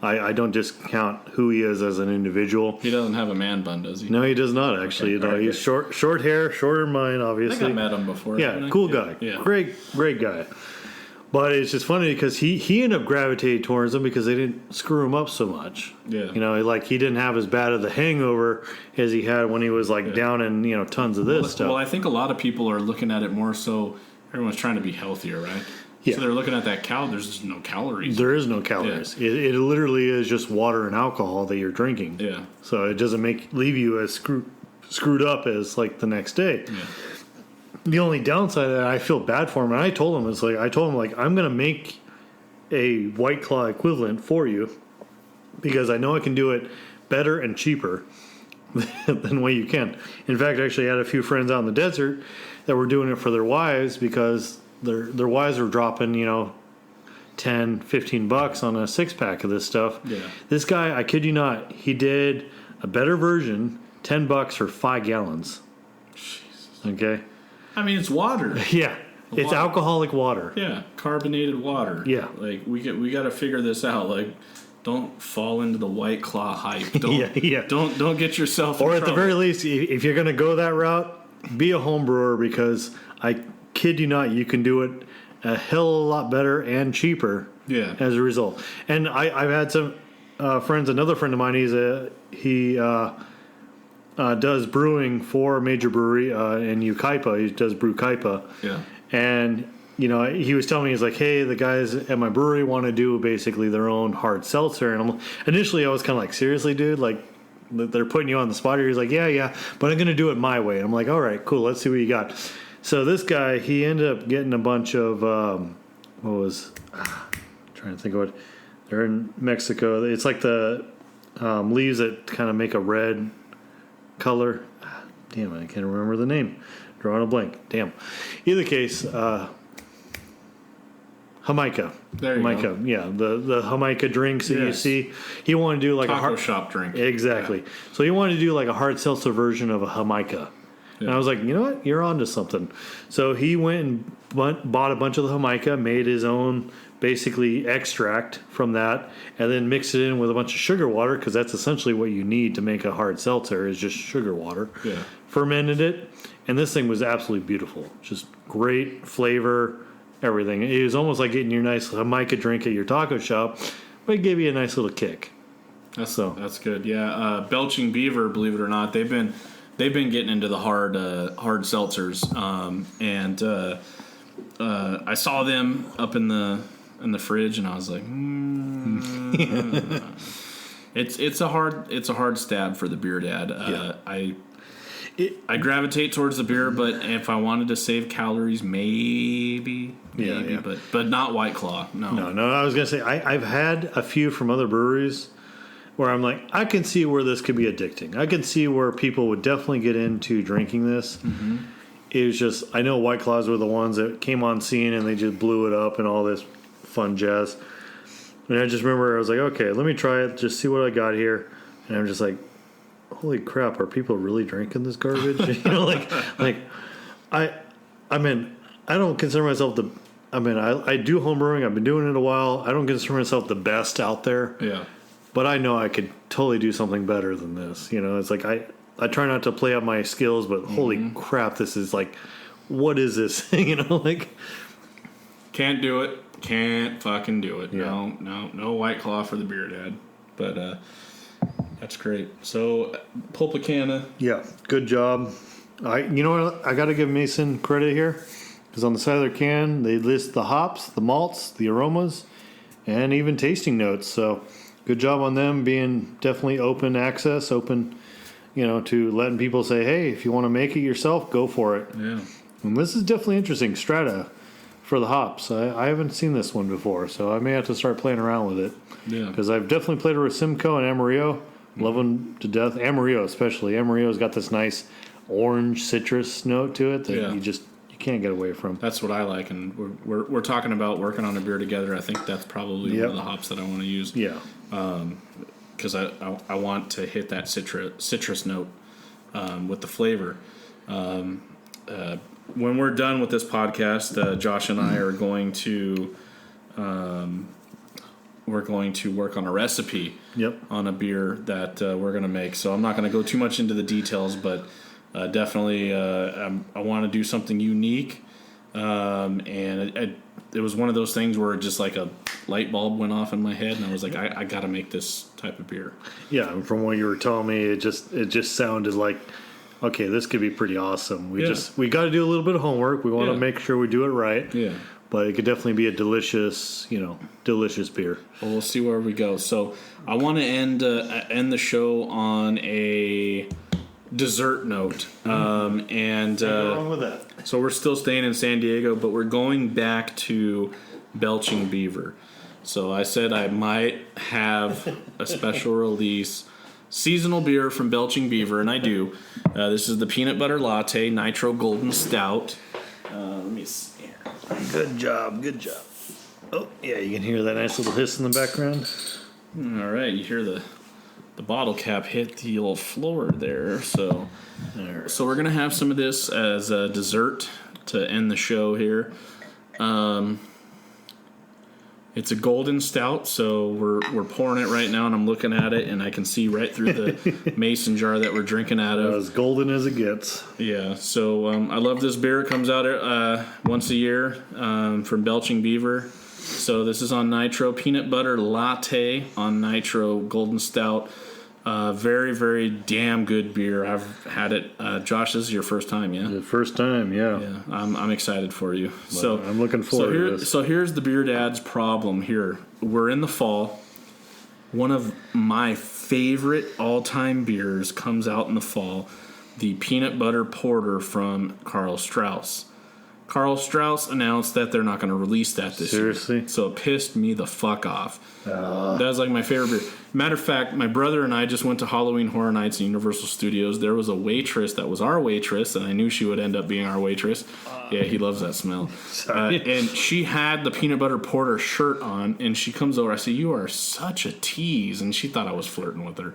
I don't discount who he is as an individual.
He doesn't have a man bun, does he?
No, he does not actually.
Okay,
No, he's short hair, shorter than mine,
I
obviously.
think I met him before.
Yeah, cool guy.
Yeah.
Great guy. But it's just funny because he ended up gravitating towards them because they didn't screw him up so much.
Yeah.
Like he didn't have as bad of the hangover as he had when he was like down in, tons of this stuff.
Well, I think a lot of people are looking at it more so everyone's trying to be healthier, right?
Yeah.
So they're looking at that there's just no calories.
There is no calories.
Yeah.
It literally is just water and alcohol that you're drinking.
Yeah.
So it doesn't leave you as screwed up as like the next day.
Yeah.
The only downside that I feel bad for him, and I told him I'm going to make a White Claw equivalent for you because I know I can do it better and cheaper than what you can. In fact, I actually had a few friends out in the desert that were doing it for their wives because their wives were dropping, $10, $15 on a 6-pack of this stuff.
Yeah.
This guy, I kid you not, he did a better version, $10 for 5 gallons.
Jesus.
Okay.
I mean, it's water.
Yeah. It's
Water.
alcoholic water.
Yeah, carbonated water.
Yeah.
Like we got to figure this out. Like, don't fall into the White Claw hype. Don't,
Yeah.
Don't get yourself.
Or
in
at the
trouble.
very least, if you're going to go that route, be a home brewer because I kid you not, you can do it a hell of a lot better and cheaper.
Yeah.
As a result, and I've had some friends. Another friend of mine, he does brewing for a major brewery in Yucaipa. He does brew Kaipa.
Yeah.
And he was telling me, he's like, hey, the guys at my brewery want to do basically their own hard seltzer. And initially I was kind of like, seriously, dude, like they're putting you on the spot here. He's like, yeah, but I'm going to do it my way. And I'm like, all right, cool. Let's see what you got. So this guy, he ended up getting a bunch of, trying to think of it. They're in Mexico. It's like the leaves that kind of make a red color. Damn, I can't remember the name. Drawing a blank. Damn. Either case, Jamaica.
There you
Jamaica.
go.
Yeah, the Jamaica drinks that you see. He wanted to do like
Taco
a hard
shop drink.
Exactly. Yeah. So he wanted to do like a hard seltzer version of a Jamaica. Yeah. And I was like, you know what? You're onto something. So he went and bought a bunch of the Jamaica, made his own basically extract from that, and then mixed it in with a bunch of sugar water because that's essentially what you need to make a hard seltzer is just sugar water.
Yeah.
Fermented it, and this thing was absolutely beautiful. Just great flavor, everything. It was almost like getting your nice Jamaica drink at your taco shop, but it gave you a nice little kick.
That's good. Yeah. Belching Beaver, believe it or not, they've been getting into the hard seltzers, and I saw them up in the fridge, and I was like, It's a hard stab for the BeerDad. I gravitate towards the beer, but if I wanted to save calories, maybe, but not White Claw. No.
I was gonna say I've had a few from other breweries where I'm like, I can see where this could be addicting. I can see where people would definitely get into drinking this. Mm-hmm. It was just, I know White Claws were the ones that came on scene and they just blew it up and all this fun jazz. And I just remember I was like, okay, let me try it, just see what I got here. And I'm just like, holy crap, are people really drinking this garbage? I mean, I don't consider myself I do home brewing. I've been doing it a while. I don't consider myself the best out there.
Yeah.
But I know I could totally do something better than this. It's like I try not to play up my skills, but holy crap, this is like, what is this?
Can't do it. Can't fucking do it.
Yeah.
No White Claw for the BeerDad. But that's great. So Pulpicana.
Yeah, good job. You know what? I got to give Mason credit here, because on the side of their can they list the hops, the malts, the aromas, and even tasting notes. So good job on them being definitely open access, open, to letting people say, hey, if you want to make it yourself, go for it.
Yeah.
And this is definitely interesting. Strata for the hops. I haven't seen this one before, so I may have to start playing around with it.
Yeah.
Because I've definitely played it with Simcoe and Amarillo. Love them to death. Amarillo especially. Amarillo's got this nice orange citrus note to it that you can't get away from.
That's what I like, and we're talking about working on a beer together. I think that's probably one of the hops that I want to use.
Yeah.
Because I want to hit that citrus note with the flavor. When we're done with this podcast, Josh and I are going to work on a recipe on a beer that we're going to make. So I'm not going to go too much into the details, but definitely I want to do something unique. And it was one of those things where just like a light bulb went off in my head, and I was like, I got to make this type of beer. Yeah, and from what you were telling me, it just sounded like, okay, this could be pretty awesome. We got to do a little bit of homework. We want to make sure we do it right. Yeah. But it could definitely be a delicious beer. Well, we'll see where we go. So I want to end the show on a dessert note. Nothing wrong with that. So we're still staying in San Diego, but we're going back to Belching Beaver. So I said I might have a special release seasonal beer from Belching Beaver, and I do. This is the Peanut Butter Latte Nitro Golden Stout. Let me see. Good job. Oh, yeah, you can hear that nice little hiss in the background. All right, you hear the bottle cap hit the old floor there. So we're going to have some of this as a dessert to end the show here. It's a golden stout, so we're pouring it right now, and I'm looking at it, and I can see right through the mason jar that we're drinking out of. As golden as it gets. Yeah, so I love this beer. It comes out once a year from Belching Beaver. So this is on Nitro Peanut Butter Latte on Nitro Golden Stout. Very, very damn good beer. I've had it. Josh, this is your first time, yeah? The first time, yeah. Yeah, I'm excited for you. Well, so I'm looking forward to this. So here's the BeerDad's problem here. We're in the fall. One of my favorite all-time beers comes out in the fall, the Peanut Butter Porter from Karl Strauss. Karl Strauss announced that they're not going to release that this year. Seriously? So it pissed me the fuck off. That was like my favorite beer. Matter of fact, my brother and I just went to Halloween Horror Nights at Universal Studios. There was a waitress that was our waitress, and I knew she would end up being our waitress. Yeah, he loves that smell. And she had the Peanut Butter Porter shirt on, and she comes over. I said, "You are such a tease," and she thought I was flirting with her.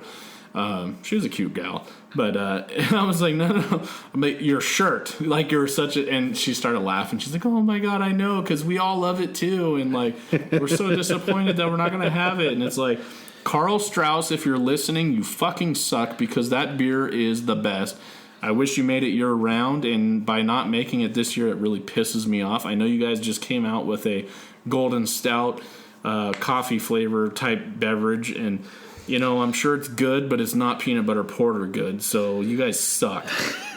She was a cute gal, but and I was like, no. I'm like, your shirt, like you're such a, and she started laughing. She's like, oh my God, I know, because we all love it too, and like we're so disappointed that we're not gonna have it. And it's like, Karl Strauss, if you're listening, you fucking suck, because that beer is the best. I wish you made it year round, and by not making it this year, it really pisses me off. I know you guys just came out with a golden stout, coffee flavor type beverage, and you know, I'm sure it's good, but it's not peanut butter porter good. So you guys suck.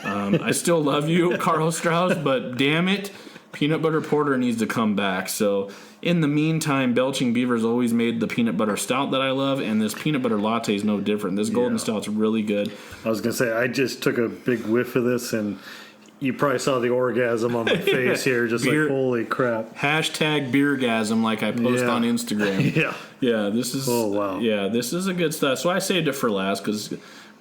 I still love you, Karl Strauss, but damn it, Peanut butter porter needs to come back. So in the meantime, Belching Beaver's always made the peanut butter stout that I love, and this peanut butter latte is no different. This golden stout's really good.
I was going to say, I just took a big whiff of this, and you probably saw the orgasm on my face here, just like, holy crap.
Hashtag beergasm, like I post on Instagram. Yeah, this is...
Oh, wow.
Yeah, this is a good stuff. So I saved it for last, because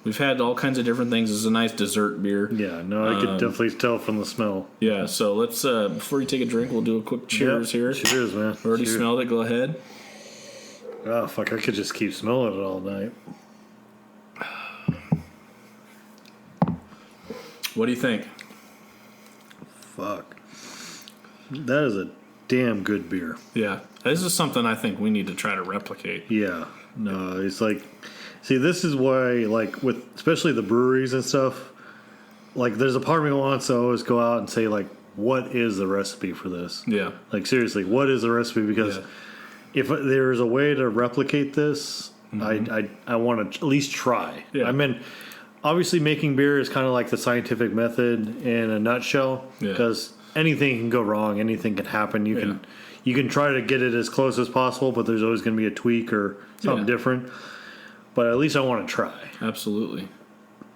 we've had all kinds of different things. It's a nice dessert beer.
Yeah, no, I could definitely tell from the smell.
Yeah, so let's, before you take a drink, we'll do a quick cheers here.
Cheers, man.
Already smelled it, go ahead.
Oh, fuck, I could just keep smelling it all night.
What do you think?
Fuck. That is a damn good beer.
Yeah, this is something I think we need to try to replicate.
Yeah, no, it's like... See, this is why, like, with especially the breweries and stuff, like, there's a part of me wants to always go out and say, like, what is the recipe for this?
Yeah.
Like, seriously, what is the recipe? Because if there's a way to replicate this, I want to at least try.
Yeah.
I mean, obviously making beer is kind of like the scientific method in a nutshell, because anything can go wrong, anything can happen. You can try to get it as close as possible, but there's always going to be a tweak or something different. But at least I want to try.
Absolutely.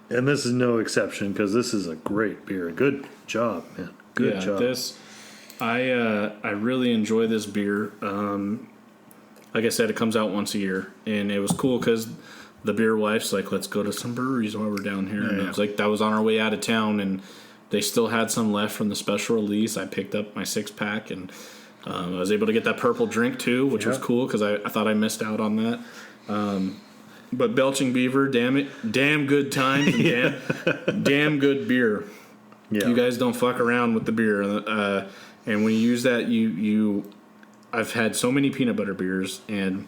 And this is no exception, because this is a great beer. Good job, man. Good job.
I really enjoy this beer. Like I said, it comes out once a year, and it was cool because the beer wife's like, let's go to some breweries while we're down here. And it was like, that was on our way out of town, and they still had some left from the special release. I picked up my 6-pack, and I was able to get that purple drink too, which was cool because I thought I missed out on that. But Belching Beaver, damn good time, and damn good beer. Yeah. You guys don't fuck around with the beer, and when you use that, I've had so many peanut butter beers, and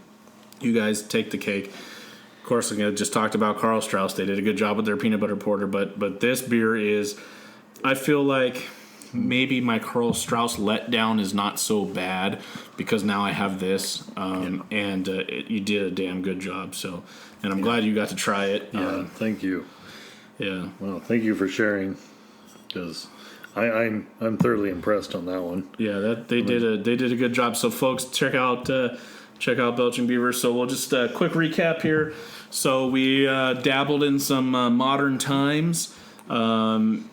you guys take the cake. Of course, I just talked about Karl Strauss. They did a good job with their peanut butter porter, but this beer is, I feel like maybe my Karl Strauss letdown is not so bad because now I have this, and you did a damn good job. So, and I'm glad you got to try it.
Yeah, thank you.
Yeah.
Well, thank you for sharing, because I'm thoroughly impressed on that one.
Yeah, they did a good job. So, folks, check out Belching Beaver. So we'll just quick recap here. So we dabbled in some modern times. And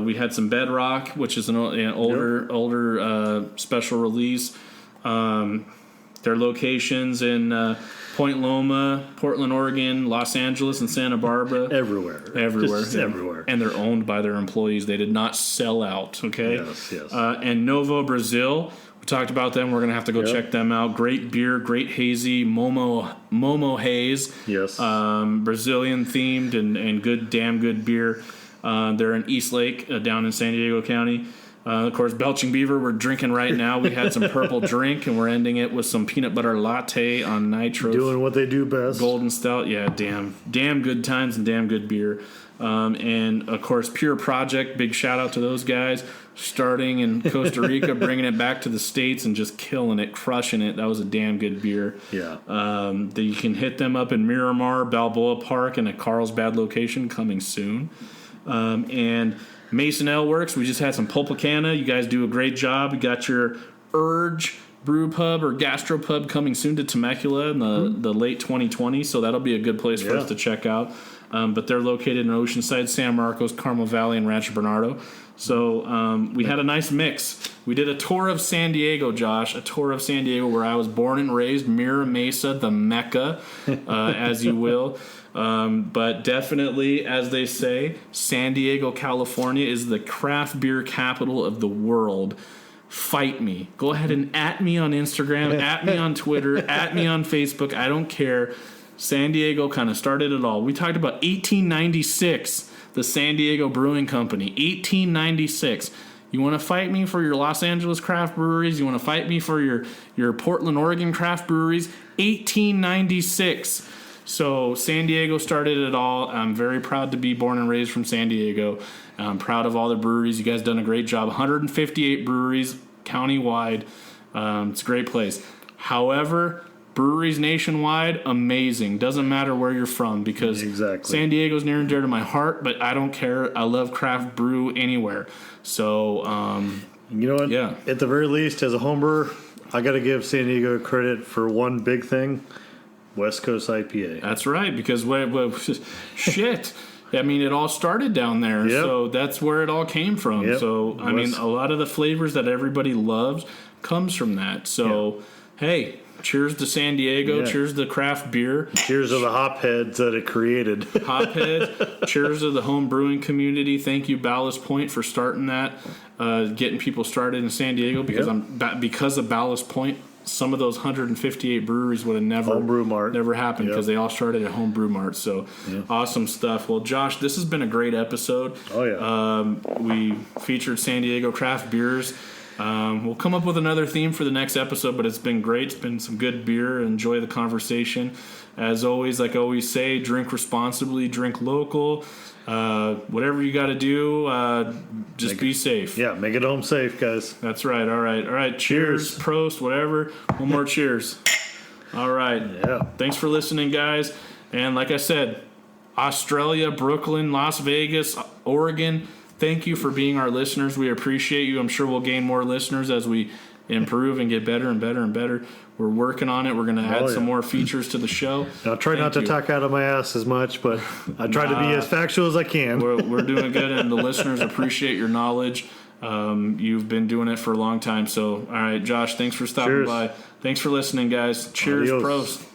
we had some Bedrock, which is an older special release. Their locations in Point Loma, Portland, Oregon, Los Angeles, and Santa Barbara.
Everywhere. Just everywhere.
And they're owned by their employees. They did not sell out, okay?
Yes.
And Novo, Brazil. We talked about them. We're going to have to go check them out. Great beer, great hazy, Momo haze.
Yes.
Brazilian themed and damn good beer. They're in East Lake, down in San Diego County. Of course, Belching Beaver, we're drinking right now. We had some purple drink, and we're ending it with some peanut butter latte on nitro.
Doing what they do best.
Golden stout. Yeah, damn good times and damn good beer. And, of course, Pure Project, big shout-out to those guys. Starting in Costa Rica, bringing it back to the States and just killing it, crushing it. That was a damn good beer.
Yeah.
You can hit them up in Miramar, Balboa Park, and a Carlsbad location coming soon. And Mason Ale Works, we just had some Pulpicana. You guys do a great job. You got your Urge Brew Pub or Gastropub coming soon to Temecula in the late 2020, so that'll be a good place for us to check out. But they're located in Oceanside, San Marcos, Carmel Valley, and Rancho Bernardo. So we had a nice mix. We did a tour of San Diego, Josh, a tour of San Diego where I was born and raised, Mira Mesa, the Mecca, as you will. But definitely, as they say, San Diego, California is the craft beer capital of the world. Fight me. Go ahead and at me on Instagram, at me on Twitter, at me on Facebook. I don't care. San Diego kind of started it all. We talked about 1896, the San Diego Brewing Company. 1896. You want to fight me for your Los Angeles craft breweries? You want to fight me for your Portland, Oregon craft breweries? 1896. So San Diego started it all. I'm very proud to be born and raised from San Diego. I'm proud of all the breweries. You guys done a great job. 158 breweries countywide. It's a great place. However, breweries nationwide, amazing. Doesn't matter where you're from because San Diego's near and dear to my heart, but I don't care. I love craft brew anywhere. So
You know what?
Yeah.
At the very least, as a home brewer, I got to give San Diego credit for one big thing: West Coast IPA.
That's right, because shit. I mean, it all started down there,
Yep.
so that's where it all came from.
Yep.
So, I mean, a lot of the flavors that everybody loves comes from that. So, hey, cheers to San Diego.
Yeah.
Cheers to craft beer.
Cheers to the hopheads that it created.
Hophead. Cheers to the home brewing community. Thank you, Ballast Point, for starting that, getting people started in San Diego. Because because of Ballast Point, some of those 158 breweries would have never happened because they all started at home brew mart. So awesome stuff. Well, Josh, this has been a great episode.
Oh yeah.
We featured San Diego craft beers. We'll come up with another theme for the next episode, but it's been great. It's been some good beer. Enjoy the conversation. As always, like I always say, drink responsibly, drink local. Whatever you got to do, just be safe.
Yeah, make it home safe, guys.
That's right. All right. Cheers, Prost, whatever. One more cheers. All right.
Yeah.
Thanks for listening, guys. And like I said, Australia, Brooklyn, Las Vegas, Oregon, thank you for being our listeners. We appreciate you. I'm sure we'll gain more listeners as we improve and get better and better and better. We're working on it. We're going to add some more features to the show.
I'll try not to talk out of my ass as much, but I try to be as factual as I can.
We're doing good, and the listeners appreciate your knowledge. You've been doing it for a long time. So, all right, Josh, thanks for stopping by. Thanks for listening, guys. Cheers,
Adios.
Prost.